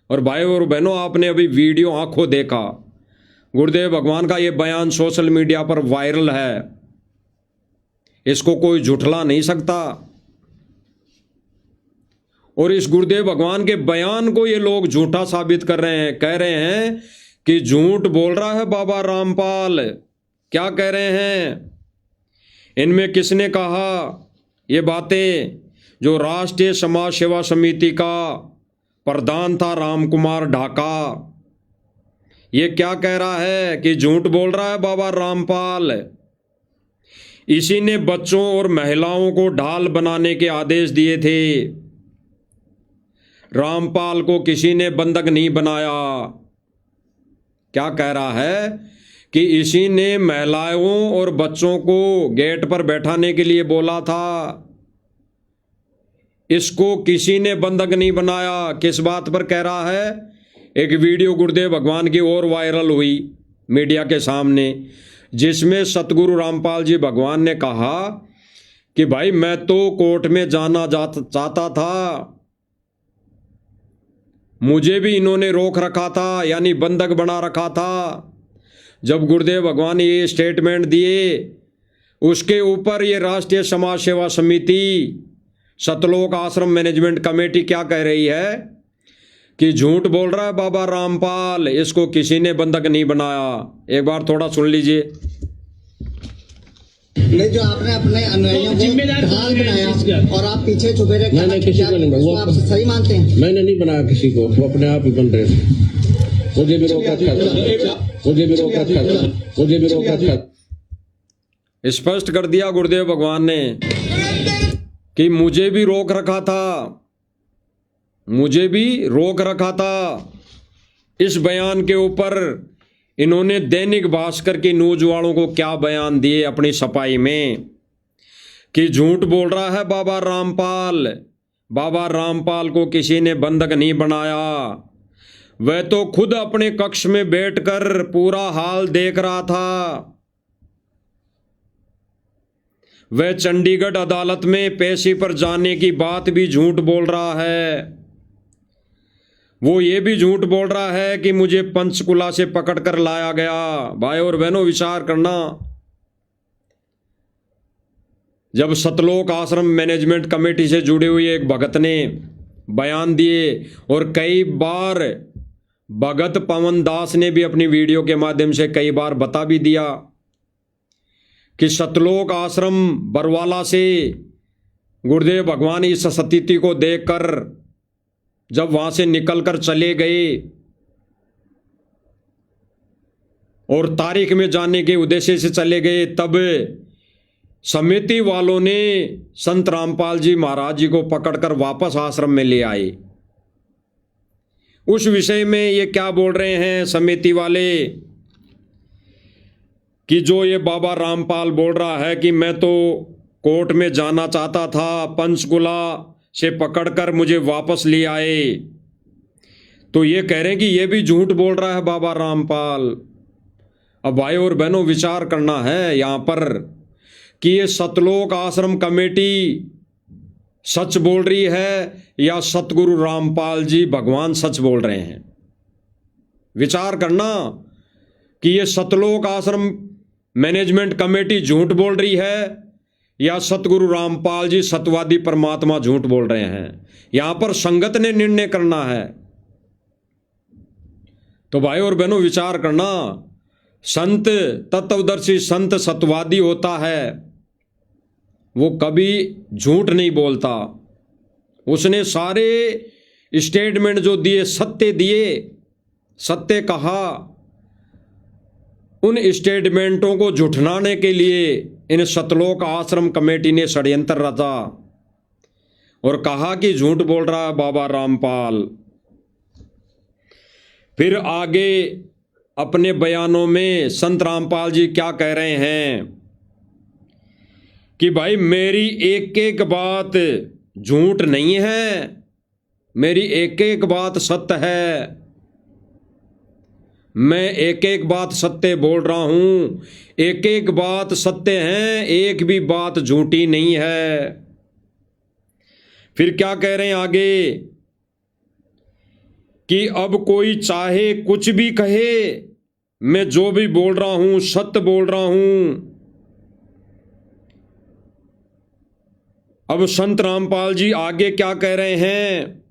और भाई और बहनों, आपने अभी वीडियो आंखों देखा, गुरुदेव भगवान का ये बयान सोशल मीडिया पर वायरल है, इसको कोई झुठला नहीं सकता। और इस गुरुदेव भगवान के बयान को ये लोग झूठा साबित कर रहे हैं, कह रहे हैं कि झूठ बोल रहा है बाबा रामपाल। क्या कह रहे हैं? इनमें किसने कहा ये बातें? जो राष्ट्रीय समाज सेवा समिति का प्रधान था राम कुमार ढाका, ये क्या कह रहा है कि झूठ बोल रहा है बाबा रामपाल। इसी ने बच्चों और महिलाओं को ढाल बनाने के आदेश दिए थे। रामपाल को किसी ने बंधक नहीं बनाया। क्या कह रहा है कि इसी ने महिलाओं और बच्चों को गेट पर बैठाने के लिए बोला था। इसको किसी ने बंधक नहीं बनाया। किस बात पर कह रहा है? एक वीडियो गुरुदेव भगवान की और वायरल हुई मीडिया के सामने, जिसमें सतगुरु रामपाल जी भगवान ने कहा कि भाई मैं तो कोर्ट में जाना चाहता था, मुझे भी इन्होंने रोक रखा था, यानी बंधक बना रखा था। जब गुरुदेव भगवान ये स्टेटमेंट दिए, उसके ऊपर ये राष्ट्रीय समाज सेवा समिति सतलोक आश्रम मैनेजमेंट कमेटी क्या कह रही है कि झूठ बोल रहा है बाबा रामपाल, इसको किसी ने बंधक नहीं बनाया। एक बार थोड़ा सुन लीजिए। नहीं, जो आपने अपने अनुयायियों को जिम्मेदार ढाल कौन है बनाया इसका? और आप पीछे छुपे रहे, मैंने किसी को नहीं बनाया। आप सही मानते हैं? मैंने नहीं बनाया किसी को, वो अपने आप ही बन रहे थे। मुझे भी रोक रखा था, मुझे भी रोक रखा था, मुझे भी रोक रखा था। स्पष्ट कर दिया गुरुदेव भगवान ने कि मुझे भी रोक रखा था, मुझे भी रोक रखा था। इस बयान के ऊपर इन्होंने दैनिक भास्कर की न्यूज वालों को क्या बयान दिए अपनी सफाई में कि झूठ बोल रहा है बाबा रामपाल, बाबा रामपाल को किसी ने बंधक नहीं बनाया। वह तो खुद अपने कक्ष में बैठकर पूरा हाल देख रहा था। वह चंडीगढ़ अदालत में पेशी पर जाने की बात भी झूठ बोल रहा है। वो ये भी झूठ बोल रहा है कि मुझे पंचकुला से पकड़कर लाया गया। भाई और बहनों, विचार करना, जब सतलोक आश्रम मैनेजमेंट कमेटी से जुड़े हुए एक भगत ने बयान दिए, और कई बार भगत पवन दास ने भी अपनी वीडियो के माध्यम से कई बार बता भी दिया कि सतलोक आश्रम बरवाला से गुरुदेव भगवान इस स्थिति को देखकर जब वहां से निकलकर चले गए और तारीख में जाने के उद्देश्य से चले गए, तब समिति वालों ने संत रामपाल जी महाराज जी को पकड़कर वापस आश्रम में ले आए। उस विषय में ये क्या बोल रहे हैं समिति वाले कि जो ये बाबा रामपाल बोल रहा है कि मैं तो कोर्ट में जाना चाहता था, पंचकुला से पकड़कर मुझे वापस ले आए, तो ये कह रहे हैं कि ये भी झूठ बोल रहा है बाबा रामपाल। अब भाई और बहनों, विचार करना है यहाँ पर कि ये सतलोक आश्रम कमेटी सच बोल रही है या सतगुरु रामपाल जी भगवान सच बोल रहे हैं। विचार करना कि ये सतलोक आश्रम मैनेजमेंट कमेटी झूठ बोल रही है या सतगुरु रामपाल जी सतवादी परमात्मा झूठ बोल रहे हैं। यहां पर संगत ने निर्णय करना है। तो भाई और बहनों, विचार करना, संत तत्वदर्शी, संत सतवादी होता है, वो कभी झूठ नहीं बोलता। उसने सारे स्टेटमेंट जो दिए, सत्य दिए, सत्य कहा। उन स्टेटमेंटों को झुठलाने के लिए इन सतलोक आश्रम कमेटी ने षड्यंत्र रचा और कहा कि झूठ बोल रहा है बाबा रामपाल। फिर आगे अपने बयानों में संत रामपाल जी क्या कह रहे हैं कि भाई मेरी एक एक बात झूठ नहीं है, मेरी एक एक बात सत्य है, मैं एक एक बात सत्य बोल रहा हूं, एक एक बात सत्य है, एक भी बात झूठी नहीं है। फिर क्या कह रहे हैं आगे कि अब कोई चाहे कुछ भी कहे, मैं जो भी बोल रहा हूं सत्य बोल रहा हूं। अब संत रामपाल जी आगे क्या कह रहे हैं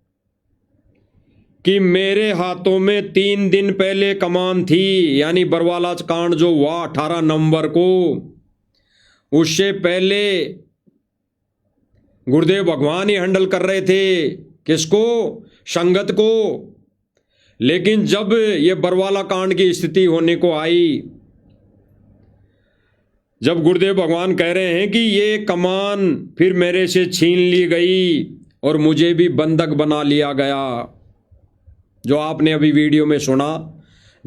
कि मेरे हाथों में 3 दिन पहले कमान थी, यानी बरवाला कांड जो हुआ 18 नवंबर को, उससे पहले गुरुदेव भगवान ही हैंडल कर रहे थे। किसको? संगत को। लेकिन जब ये बरवाला कांड की स्थिति होने को आई, जब गुरुदेव भगवान कह रहे हैं कि ये कमान फिर मेरे से छीन ली गई और मुझे भी बंधक बना लिया गया, जो आपने अभी वीडियो में सुना,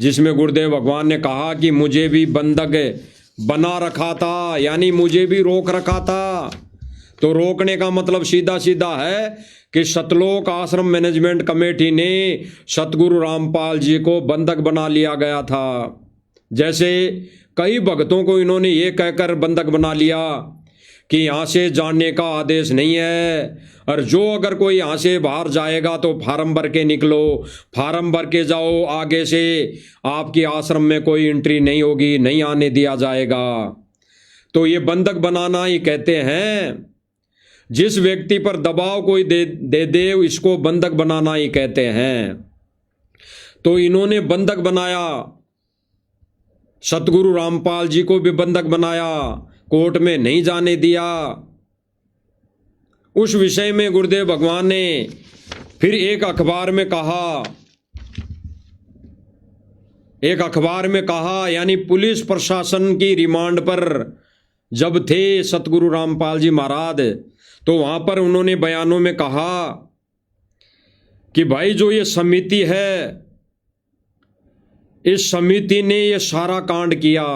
जिसमें गुरुदेव भगवान ने कहा कि मुझे भी बंधक बना रखा था, यानी मुझे भी रोक रखा था। तो रोकने का मतलब सीधा सीधा है कि सतलोक आश्रम मैनेजमेंट कमेटी ने सतगुरु रामपाल जी को बंधक बना लिया गया था। जैसे कई भक्तों को इन्होंने ये कहकर बंधक बना लिया कि यहाँ से जाने का आदेश नहीं है, और जो अगर कोई यहाँ से बाहर जाएगा तो फार्म भर के निकलो, फार्म भर के जाओ, आगे से आपकी आश्रम में कोई एंट्री नहीं होगी, नहीं आने दिया जाएगा। तो ये बंधक बनाना ही कहते हैं। जिस व्यक्ति पर दबाव कोई दे इसको बंधक बनाना ही कहते हैं। तो इन्होंने बंधक बनाया, सतगुरु रामपाल जी को भी बंधक बनाया, कोर्ट में नहीं जाने दिया। उस विषय में गुरुदेव भगवान ने फिर एक अखबार में कहा, यानी पुलिस प्रशासन की रिमांड पर जब थे सतगुरु रामपाल जी महाराज, तो वहां पर उन्होंने बयानों में कहा कि भाई जो ये समिति है, इस समिति ने ये सारा कांड किया,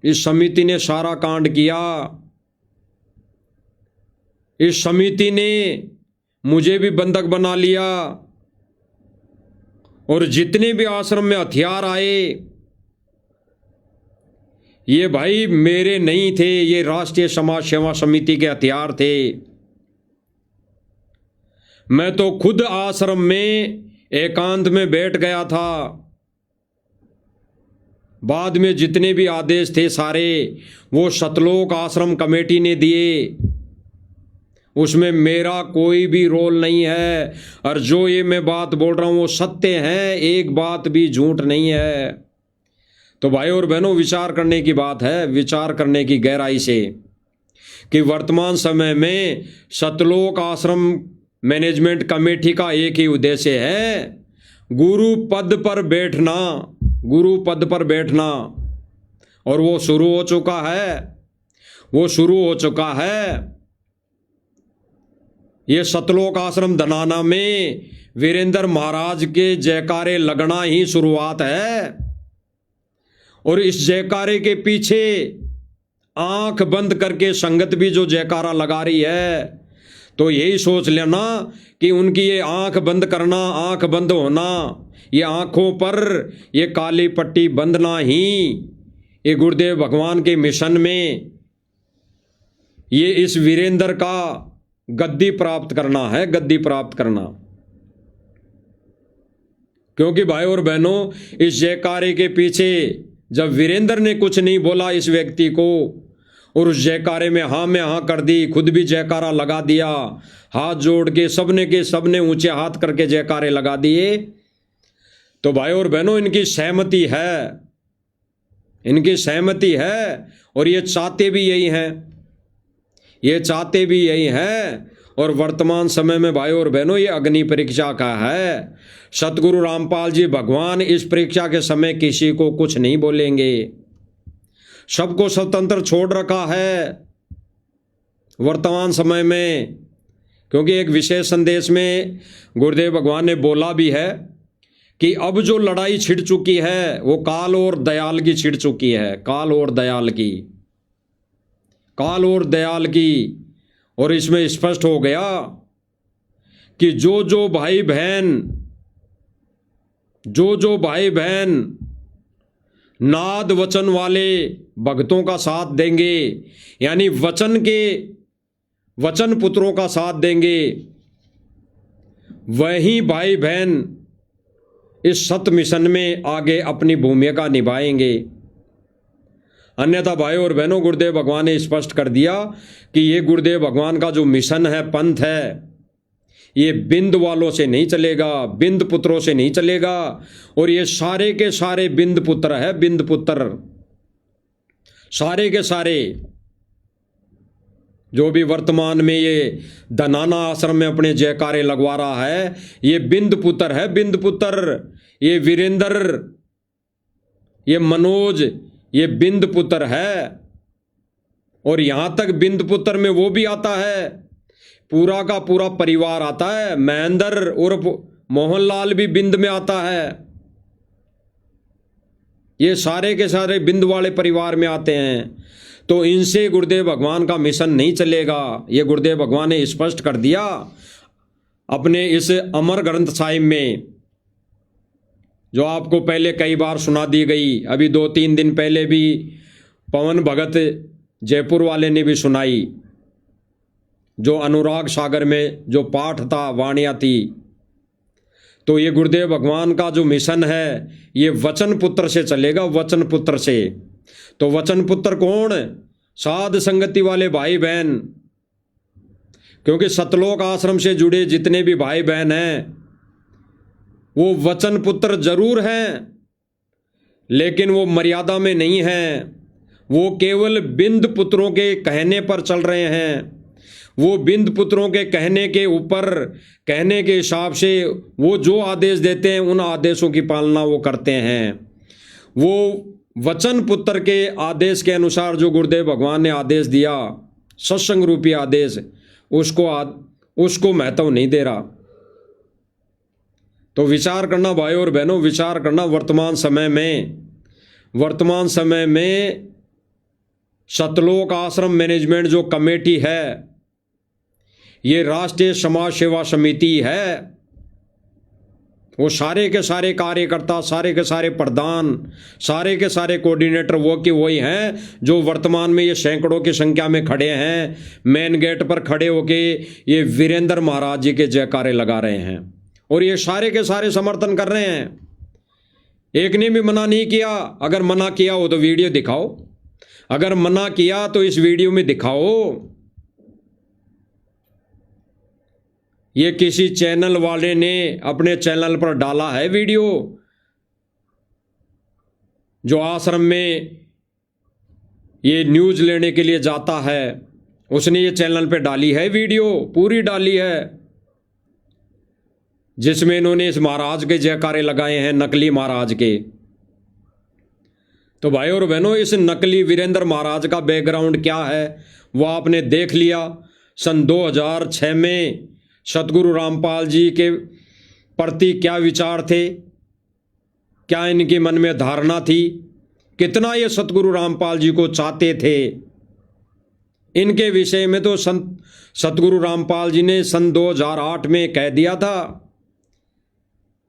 इस समिति ने सारा कांड किया, इस समिति ने मुझे भी बंधक बना लिया, और जितने भी आश्रम में हथियार आए ये भाई मेरे नहीं थे, ये राष्ट्रीय समाज सेवा समिति के हथियार थे। मैं तो खुद आश्रम में एकांत में बैठ गया था। बाद में जितने भी आदेश थे सारे वो सतलोक आश्रम कमेटी ने दिए, उसमें मेरा कोई भी रोल नहीं है। और जो ये मैं बात बोल रहा हूं वो सत्य है, एक बात भी झूठ नहीं है। तो भाई और बहनों, विचार करने की बात है, विचार करने की गहराई से, कि वर्तमान समय में सतलोक आश्रम मैनेजमेंट कमेटी का एक ही उद्देश्य है, गुरु पद पर बैठना, गुरु पद पर बैठना। और वो शुरू हो चुका है, वो शुरू हो चुका है। ये सतलोक आश्रम धनाना में वीरेंद्र महाराज के जयकारे लगना ही शुरुआत है। और इस जयकारे के पीछे आंख बंद करके संगत भी जो जयकारा लगा रही है, तो यही सोच लेना कि उनकी ये आंख बंद करना, आंख बंद होना, ये आंखों पर ये काली पट्टी बंधना ही ये गुरुदेव भगवान के मिशन में ये इस वीरेंद्र का गद्दी प्राप्त करना है, गद्दी प्राप्त करना। क्योंकि भाई और बहनों, इस जयकारे के पीछे जब वीरेंद्र ने कुछ नहीं बोला इस व्यक्ति को, और उस जयकारे में हाँ में हाँ कर दी, खुद भी जयकारा लगा दिया, हाथ जोड़ के सबने ऊंचे हाथ करके जयकारे लगा दिए, तो भाई और बहनों इनकी सहमति है, इनकी सहमति है। और ये चाहते भी यही हैं, ये चाहते भी यही हैं। और वर्तमान समय में भाई और बहनों ये अग्नि परीक्षा का है। सतगुरु रामपाल जी भगवान इस परीक्षा के समय किसी को कुछ नहीं बोलेंगे, सबको स्वतंत्र छोड़ रखा है वर्तमान समय में। क्योंकि एक विशेष संदेश में गुरुदेव भगवान ने बोला भी है कि अब जो लड़ाई छिड़ चुकी है वो काल और दयाल की छिड़ चुकी है, काल और दयाल की, काल और दयाल की। और इसमें स्पष्ट हो गया कि जो जो भाई बहन नाद वचन वाले भक्तों का साथ देंगे, यानी वचन पुत्रों का साथ देंगे, वही भाई बहन इस सत मिशन में आगे अपनी भूमिका निभाएंगे। अन्यथा भाई और बहनों, गुरुदेव भगवान ने स्पष्ट कर दिया कि ये गुरुदेव भगवान का जो मिशन है, पंथ है, ये बिंद वालों से नहीं चलेगा, बिंद पुत्रों से नहीं चलेगा। और ये सारे के सारे बिंद पुत्र है, बिंद पुत्र, सारे के सारे जो भी वर्तमान में ये धनाना आश्रम में अपने जयकारे लगवा रहा है, ये बिंद पुत्र है, बिंद पुत्र। ये वीरेंद्र, ये मनोज, ये बिंद पुत्र है। और यहां तक बिंद पुत्र में वो भी आता है, पूरा का पूरा परिवार आता है। महेंद्र उर्फ मोहनलाल भी बिंद में आता है। ये सारे के सारे बिंद वाले परिवार में आते हैं, तो इनसे गुरुदेव भगवान का मिशन नहीं चलेगा। ये गुरुदेव भगवान ने स्पष्ट कर दिया अपने इस अमर ग्रंथ साहिब में, जो आपको पहले कई बार सुना दी गई। अभी 2-3 दिन पहले भी पवन भगत जयपुर वाले ने भी सुनाई, जो अनुराग सागर में जो पाठ था, वाणियाँ थी। तो ये गुरुदेव भगवान का जो मिशन है ये वचन पुत्र से चलेगा, वचन पुत्र से। तो वचन पुत्र कौन? साध संगति वाले भाई बहन, क्योंकि सतलोक आश्रम से जुड़े जितने भी भाई बहन हैं वो वचन पुत्र जरूर हैं, लेकिन वो मर्यादा में नहीं हैं। वो केवल बिंद पुत्रों के कहने पर चल रहे हैं। वो बिंद पुत्रों के कहने के ऊपर, कहने के हिसाब से वो जो आदेश देते हैं उन आदेशों की पालना वो करते हैं। वो वचन पुत्र के आदेश के अनुसार जो गुरुदेव भगवान ने आदेश दिया, सत्संग रूपी आदेश, उसको महत्व नहीं दे रहा। तो विचार करना भाई और बहनों, विचार करना। वर्तमान समय में सतलोक आश्रम मैनेजमेंट जो कमेटी है, ये राष्ट्रीय समाज सेवा समिति है। वो सारे के सारे कार्यकर्ता, सारे के सारे प्रधान, सारे के सारे कोऑर्डिनेटर वो कि वही हैं जो वर्तमान में ये सैकड़ों की संख्या में खड़े हैं। मेन गेट पर खड़े होके ये वीरेंद्र महाराज जी के जयकारे लगा रहे हैं, और ये सारे के सारे समर्थन कर रहे हैं। एक ने भी मना नहीं किया। अगर मना किया हो तो वीडियो दिखाओ, अगर मना किया तो इस वीडियो में दिखाओ। ये किसी चैनल वाले ने अपने चैनल पर डाला है वीडियो, जो आश्रम में ये न्यूज़ लेने के लिए जाता है, उसने ये चैनल पे डाली है वीडियो, पूरी डाली है, जिसमें इन्होंने इस महाराज के जयकारे लगाए हैं, नकली महाराज के। तो भाई और बहनों, इस नकली वीरेंद्र महाराज का बैकग्राउंड क्या है वो आपने देख लिया। सन 2006 में सतगुरु रामपाल जी के प्रति क्या विचार थे, क्या इनके मन में धारणा थी, कितना ये सतगुरु रामपाल जी को चाहते थे, इनके विषय में तो सतगुरु रामपाल जी ने सन 2008 में कह दिया था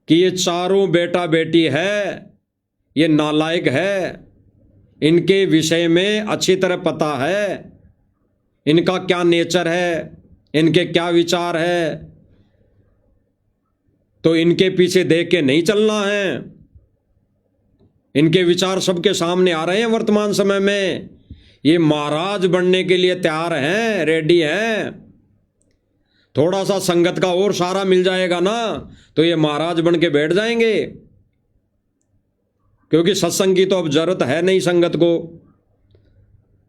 कि ये चारों बेटा बेटी है, ये नालायक है, इनके विषय में अच्छी तरह पता है इनका क्या नेचर है, इनके क्या विचार है। तो इनके पीछे देख के नहीं चलना है। इनके विचार सबके सामने आ रहे हैं वर्तमान समय में। ये महाराज बनने के लिए तैयार हैं, रेडी हैं। थोड़ा सा संगत का और सहारा मिल जाएगा ना तो ये महाराज बन के बैठ जाएंगे, क्योंकि सत्संग की तो अब जरूरत है नहीं संगत को।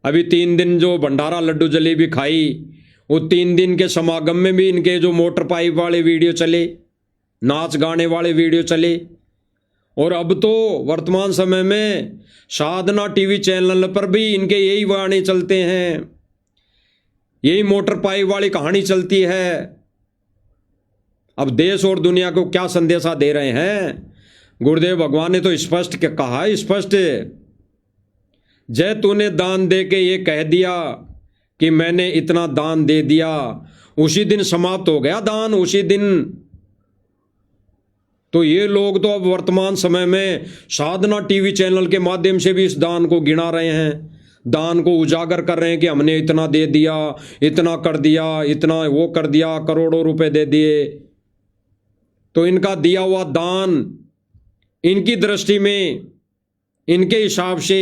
अभी 3 दिन जो भंडारा लड्डू जलेबी खाई, वो 3 दिन के समागम में भी इनके जो मोटर पाइप वाले वीडियो चले, नाच गाने वाले वीडियो चले, और अब तो वर्तमान समय में साधना टीवी चैनल पर भी इनके यही गाने चलते हैं, यही मोटर पाइप वाली कहानी चलती है। अब देश और दुनिया को क्या संदेशा दे रहे हैं? गुरुदेव भगवान ने तो स्पष्ट कहा, स्पष्ट, जय तूने दान दे के ये कह दिया कि मैंने इतना दान दे दिया, उसी दिन समाप्त हो गया दान, उसी दिन। तो ये लोग तो अब वर्तमान समय में साधना टीवी चैनल के माध्यम से भी इस दान को गिना रहे हैं, दान को उजागर कर रहे हैं कि हमने इतना दे दिया, इतना कर दिया, इतना वो कर दिया, करोड़ों रुपए दे दिए। तो इनका दिया हुआ दान, इनकी दृष्टि में, इनके हिसाब से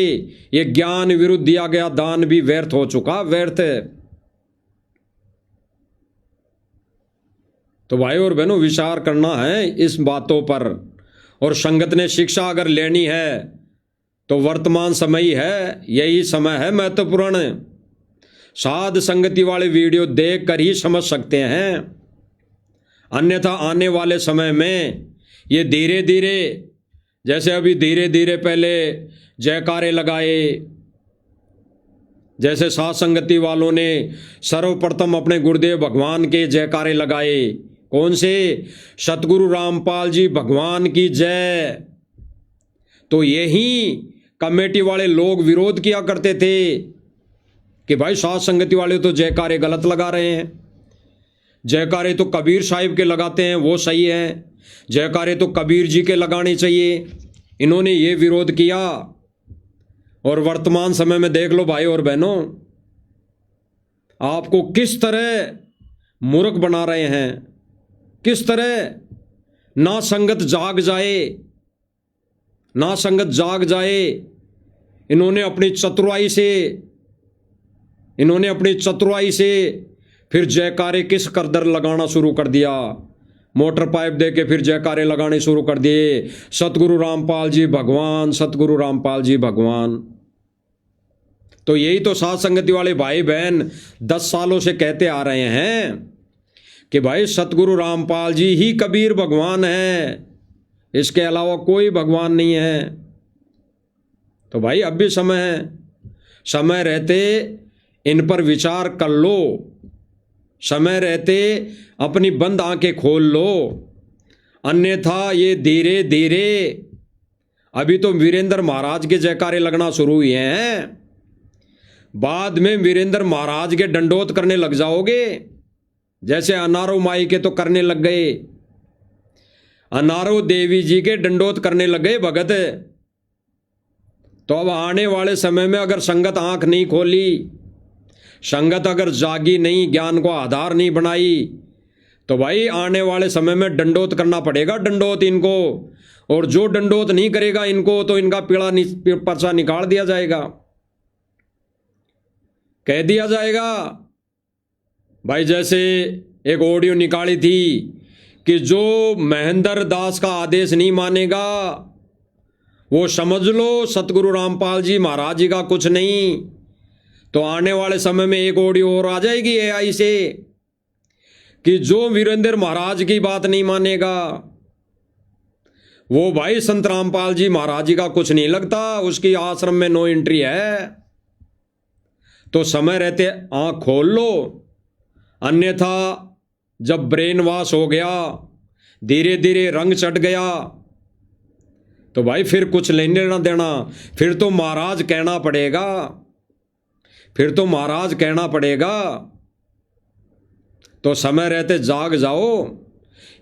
ये ज्ञान विरुद्ध दिया गया दान भी व्यर्थ हो चुका, व्यर्थ। तो भाई और बहनों, विचार करना है इस बातों पर। और संगत ने शिक्षा अगर लेनी है तो वर्तमान समय ही है, यही समय है महत्वपूर्ण। साध संगति वाले वीडियो देख कर ही समझ सकते हैं, अन्यथा आने वाले समय में ये धीरे धीरे, जैसे अभी धीरे धीरे पहले जयकारे लगाए, जैसे साध संगति वालों ने सर्वप्रथम अपने गुरुदेव भगवान के जयकारे लगाए। कौन से? सतगुरु रामपाल जी भगवान की जय। तो यही कमेटी वाले लोग विरोध किया करते थे कि भाई साध संगति वाले तो जयकारे गलत लगा रहे हैं, जयकारे तो कबीर साहिब के लगाते हैं वो सही है, जयकारे तो कबीर जी के लगाने चाहिए। इन्होंने ये विरोध किया। और वर्तमान समय में देख लो भाई और बहनों, आपको किस तरह मूर्ख बना रहे हैं, किस तरह ना संगत जाग जाए, ना संगत जाग जाए। इन्होंने अपनी चतुराई से फिर जयकारे किस कदर लगाना शुरू कर दिया, मोटर पाइप दे के फिर जयकारे लगाने शुरू कर दिए, सतगुरु रामपाल जी भगवान, सतगुरु रामपाल जी भगवान। तो यही तो साध संगति वाले भाई बहन 10 सालों से कहते आ रहे हैं कि भाई सतगुरु रामपाल जी ही कबीर भगवान है, इसके अलावा कोई भगवान नहीं है। तो भाई अब भी समय है, समय रहते इन पर विचार कर लो, समय रहते अपनी बंद आंखें खोल लो, अन्यथा ये धीरे धीरे, अभी तो वीरेंद्र महाराज के जयकारे लगना शुरू हुए हैं, बाद में वीरेंद्र महाराज के दंडोत करने लग जाओगे, जैसे अनारो माई के तो करने लग गए, अनारो देवी जी के दंडोत करने लग गए भगत। तो अब आने वाले समय में अगर संगत आंख नहीं खोली, संगत अगर जागी नहीं, ज्ञान को आधार नहीं बनाई, तो भाई आने वाले समय में दंडोत करना पड़ेगा, दंडोत इनको। और जो दंडोत नहीं करेगा इनको तो इनका पर्चा निकाल दिया जाएगा, कह दिया जाएगा। भाई जैसे एक ऑडियो निकाली थी कि जो महेंद्र दास का आदेश नहीं मानेगा वो समझ लो सतगुरु रामपाल जी महाराज जी का कुछ नहीं। तो आने वाले समय में एक ऑडियो और आ जाएगी एआई से कि जो वीरेंद्र महाराज की बात नहीं मानेगा वो भाई संत रामपाल जी महाराज जी का कुछ नहीं लगता, उसकी आश्रम में नो एंट्री है। तो समय रहते आंख खोल लो, अन्यथा जब ब्रेन वॉश हो गया, धीरे धीरे रंग चढ़ गया, तो भाई फिर कुछ लेने ना देना, फिर तो महाराज कहना पड़ेगा, फिर तो महाराज कहना पड़ेगा। तो समय रहते जाग जाओ।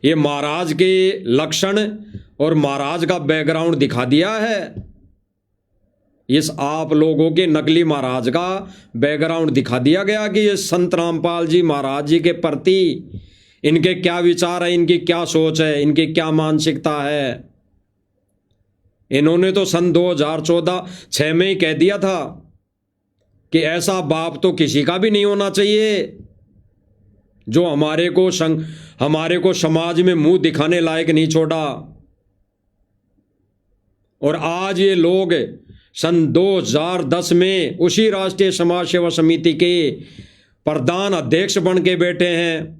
ये महाराज के लक्षण और महाराज का बैकग्राउंड दिखा दिया है, इस आप लोगों के नकली महाराज का बैकग्राउंड दिखा दिया गया कि ये संत रामपाल जी महाराज जी के प्रति इनके क्या विचार है, इनकी क्या सोच है, इनकी क्या मानसिकता है। इन्होंने तो सन 2014-6 में ही कह दिया था कि ऐसा बाप तो किसी का भी नहीं होना चाहिए जो हमारे को समाज में मुंह दिखाने लायक नहीं छोड़ा। और आज ये लोग सन 2010 में उसी राष्ट्रीय समाज सेवा समिति के प्रधान अध्यक्ष बन के बैठे हैं,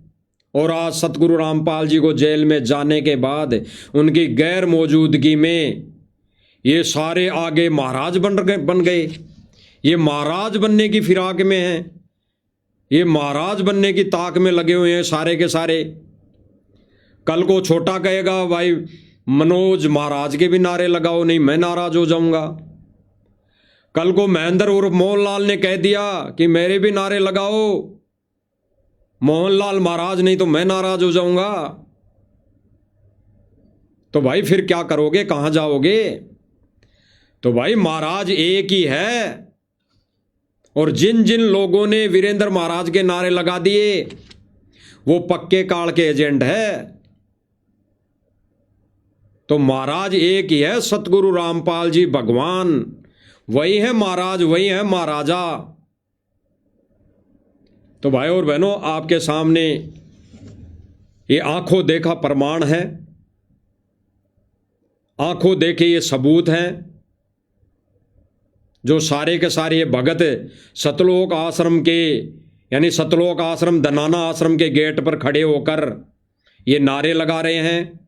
और आज सतगुरु रामपाल जी को जेल में जाने के बाद उनकी गैर मौजूदगी में ये सारे आगे महाराज बन गए। ये महाराज बनने की फिराक में हैं, ये महाराज बनने की ताक में लगे हुए हैं सारे के सारे। कल को छोटा कहेगा भाई मनोज महाराज के भी नारे लगाओ, नहीं मैं नाराज हो जाऊंगा। कल को महेंद्र उर्फ मोहनलाल ने कह दिया कि मेरे भी नारे लगाओ, मोहनलाल महाराज, नहीं तो मैं नाराज हो जाऊंगा। तो भाई फिर क्या करोगे, कहां जाओगे। तो भाई महाराज एक ही है, और जिन जिन लोगों ने वीरेंद्र महाराज के नारे लगा दिए वो पक्के काल के एजेंट है। तो महाराज एक ही है, सतगुरु रामपाल जी भगवान, वही है महाराज, वही है महाराजा। तो भाई और बहनों, आपके सामने ये आंखों देखा प्रमाण है, आंखों देखे ये सबूत हैं, जो सारे के सारे ये भगत सतलोक आश्रम के, यानी सतलोक आश्रम धनाना आश्रम के गेट पर खड़े होकर ये नारे लगा रहे हैं।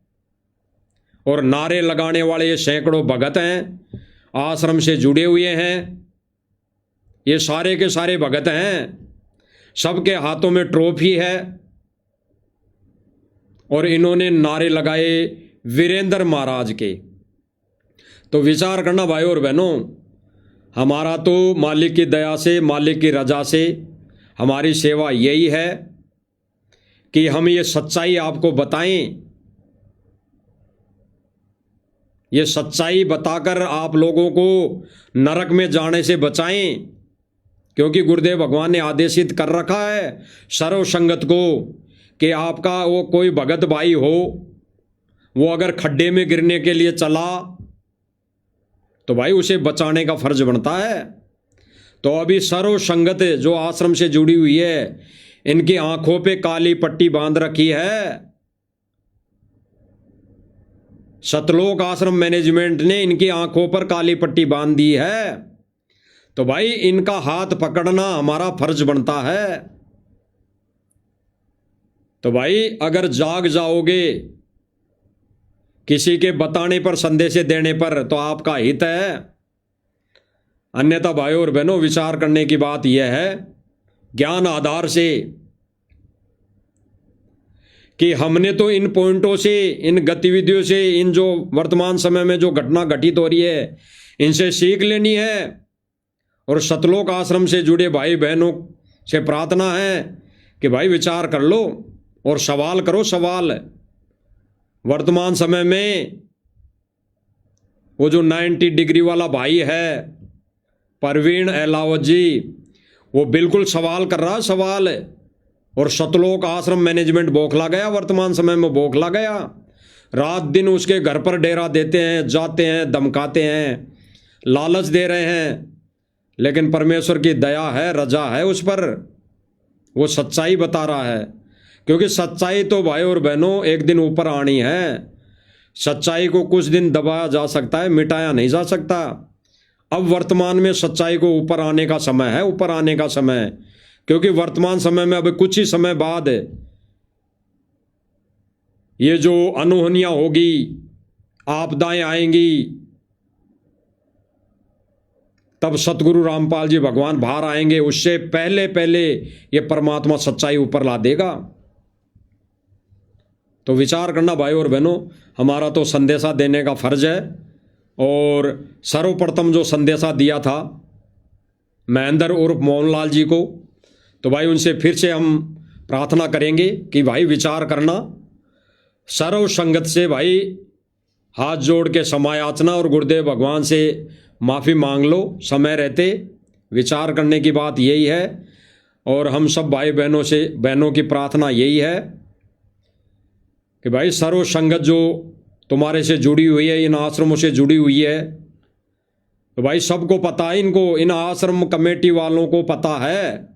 और नारे लगाने वाले ये सैकड़ों भगत हैं, आश्रम से जुड़े हुए हैं, ये सारे के सारे भगत हैं, सबके हाथों में ट्रॉफी है, और इन्होंने नारे लगाए वीरेंद्र महाराज के। तो विचार करना भाई और बहनों, हमारा तो मालिक की दया से, मालिक की रजा से हमारी सेवा यही है कि हम ये सच्चाई आपको बताएं, ये सच्चाई बताकर आप लोगों को नरक में जाने से बचाएं। क्योंकि गुरुदेव भगवान ने आदेशित कर रखा है सर्व संगत को कि आपका वो कोई भगत भाई हो, वो अगर खड्डे में गिरने के लिए चला तो भाई उसे बचाने का फर्ज बनता है। तो अभी सर्व संगत जो आश्रम से जुड़ी हुई है, इनकी आंखों पे काली पट्टी बांध रखी है। सतलोक आश्रम मैनेजमेंट ने इनकी आंखों पर काली पट्टी बांध दी है। तो भाई इनका हाथ पकड़ना हमारा फर्ज बनता है। तो भाई अगर जाग जाओगे किसी के बताने पर, संदेश देने पर, तो आपका हित है। अन्यथा भाइयों और बहनों, विचार करने की बात यह है ज्ञान आधार से कि हमने तो इन पॉइंटों से, इन गतिविधियों से, इन जो वर्तमान समय में जो घटना घटित हो रही है, इनसे सीख लेनी है। और सतलोक आश्रम से जुड़े भाई बहनों से प्रार्थना है कि भाई विचार कर लो और सवाल करो। सवाल वर्तमान समय में वो जो 90 डिग्री वाला भाई है परवीन अहलावत जी, वो बिल्कुल सवाल कर रहा है, सवाल। और सतलोक आश्रम मैनेजमेंट बौखला गया, वर्तमान समय में बौखला गया। रात दिन उसके घर पर डेरा देते हैं, जाते हैं, धमकाते हैं, लालच दे रहे हैं, लेकिन परमेश्वर की दया है, रजा है उस पर, वो सच्चाई बता रहा है। क्योंकि सच्चाई तो भाई और बहनों एक दिन ऊपर आनी है। सच्चाई को कुछ दिन दबाया जा सकता है, मिटाया नहीं जा सकता। अब वर्तमान में सच्चाई को ऊपर आने का समय है, ऊपर आने का समय। क्योंकि वर्तमान समय में अब कुछ ही समय बाद ये जो अनहोनियां होगी, आपदाएं आएंगी, तब सतगुरु रामपाल जी भगवान बाहर आएंगे। उससे पहले पहले ये परमात्मा सच्चाई ऊपर ला देगा। तो विचार करना भाई और बहनों, हमारा तो संदेशा देने का फर्ज है। और सर्वप्रथम जो संदेशा दिया था महेंद्र उर्फ मोहनलाल जी को, तो भाई उनसे फिर से हम प्रार्थना करेंगे कि भाई विचार करना, सर्व संगत से भाई हाथ जोड़ के समायाचना और गुरुदेव भगवान से माफ़ी मांग लो समय रहते। विचार करने की बात यही है। और हम सब भाई बहनों की प्रार्थना यही है कि भाई सर्व संगत जो तुम्हारे से जुड़ी हुई है, इन आश्रमों से जुड़ी हुई है, तो भाई सबको पता है, इनको, इन आश्रम कमेटी वालों को पता है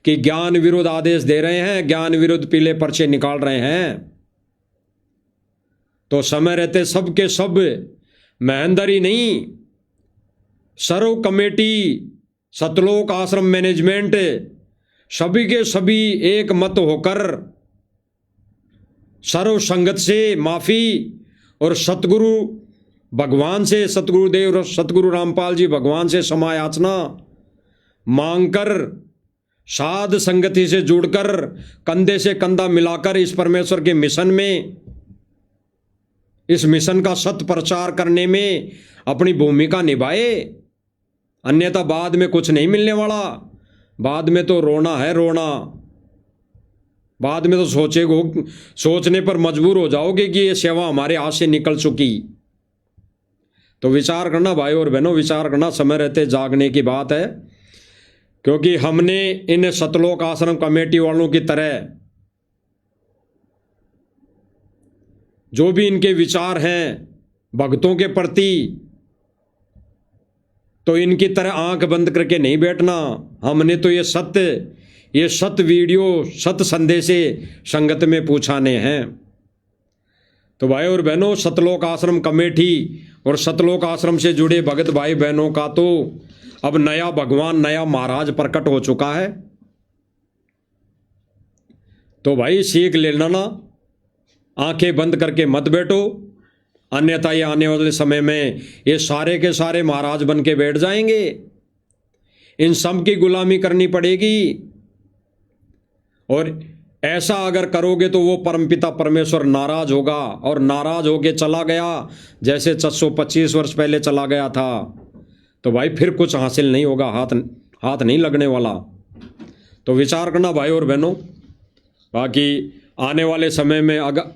कि ज्ञान विरुद्ध आदेश दे रहे हैं, ज्ञान विरुद्ध पीले पर्चे निकाल रहे हैं। तो समय रहते सबके सब, महेंद्र ही नहीं, सर्व कमेटी, सतलोक आश्रम मैनेजमेंट, सभी के सभी एक मत होकर सर्व संगत से माफी और सतगुरु भगवान से, सतगुरुदेव सतगुरु रामपाल जी भगवान से समायाचना मांगकर, साध संगति से जुड़कर, कंधे से कंधा मिलाकर इस परमेश्वर के मिशन में, इस मिशन का सत प्रचार करने में अपनी भूमिका निभाए। अन्यथा बाद में कुछ नहीं मिलने वाला। बाद में तो रोना है, रोना। बाद में तो सोचने पर मजबूर हो जाओगे कि ये सेवा हमारे हाथ से निकल चुकी। तो विचार करना भाई और बहनों, विचार करना, समय रहते जागने की बात है। क्योंकि हमने इन सतलोक आश्रम कमेटी वालों की तरह जो भी इनके विचार हैं भक्तों के प्रति, तो इनकी तरह आंख बंद करके नहीं बैठना। हमने तो ये सत्य वीडियो, सत्य संदेशे संगत में पूछाने हैं। तो भाई और बहनों, सतलोक आश्रम कमेटी और सतलोक आश्रम से जुड़े भगत भाई बहनों का तो अब नया भगवान, नया महाराज प्रकट हो चुका है। तो भाई सीख लेना ना, आंखें बंद करके मत बैठो, अन्यथा ये आने वाले समय में ये सारे के सारे महाराज बन के बैठ जाएंगे। इन सब की गुलामी करनी पड़ेगी। और ऐसा अगर करोगे तो वो परमपिता परमेश्वर नाराज होगा, और नाराज होके चला गया जैसे 625 वर्ष पहले चला गया था, तो भाई फिर कुछ हासिल नहीं होगा, हाथ नहीं लगने वाला। तो विचार करना भाई और बहनों। बाकी आने वाले समय में अगर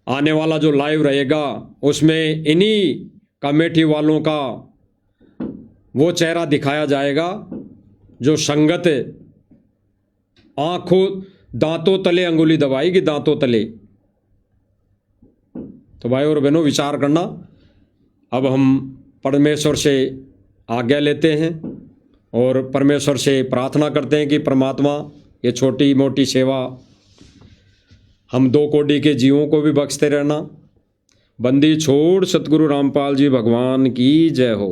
आने वाला जो लाइव रहेगा उसमें इन्हीं कमेटी वालों का वो चेहरा दिखाया जाएगा जो संगत आंखों दांतों तले अंगुली दबाएगी, दांतों तले। तो भाई और बहनों विचार करना। अब हम परमेश्वर से आज्ञा लेते हैं और परमेश्वर से प्रार्थना करते हैं कि परमात्मा ये छोटी मोटी सेवा हम 2 कोटि के जीवों को भी बख्शते रहना। बंदी छोड़ सतगुरु रामपाल जी भगवान की जय हो।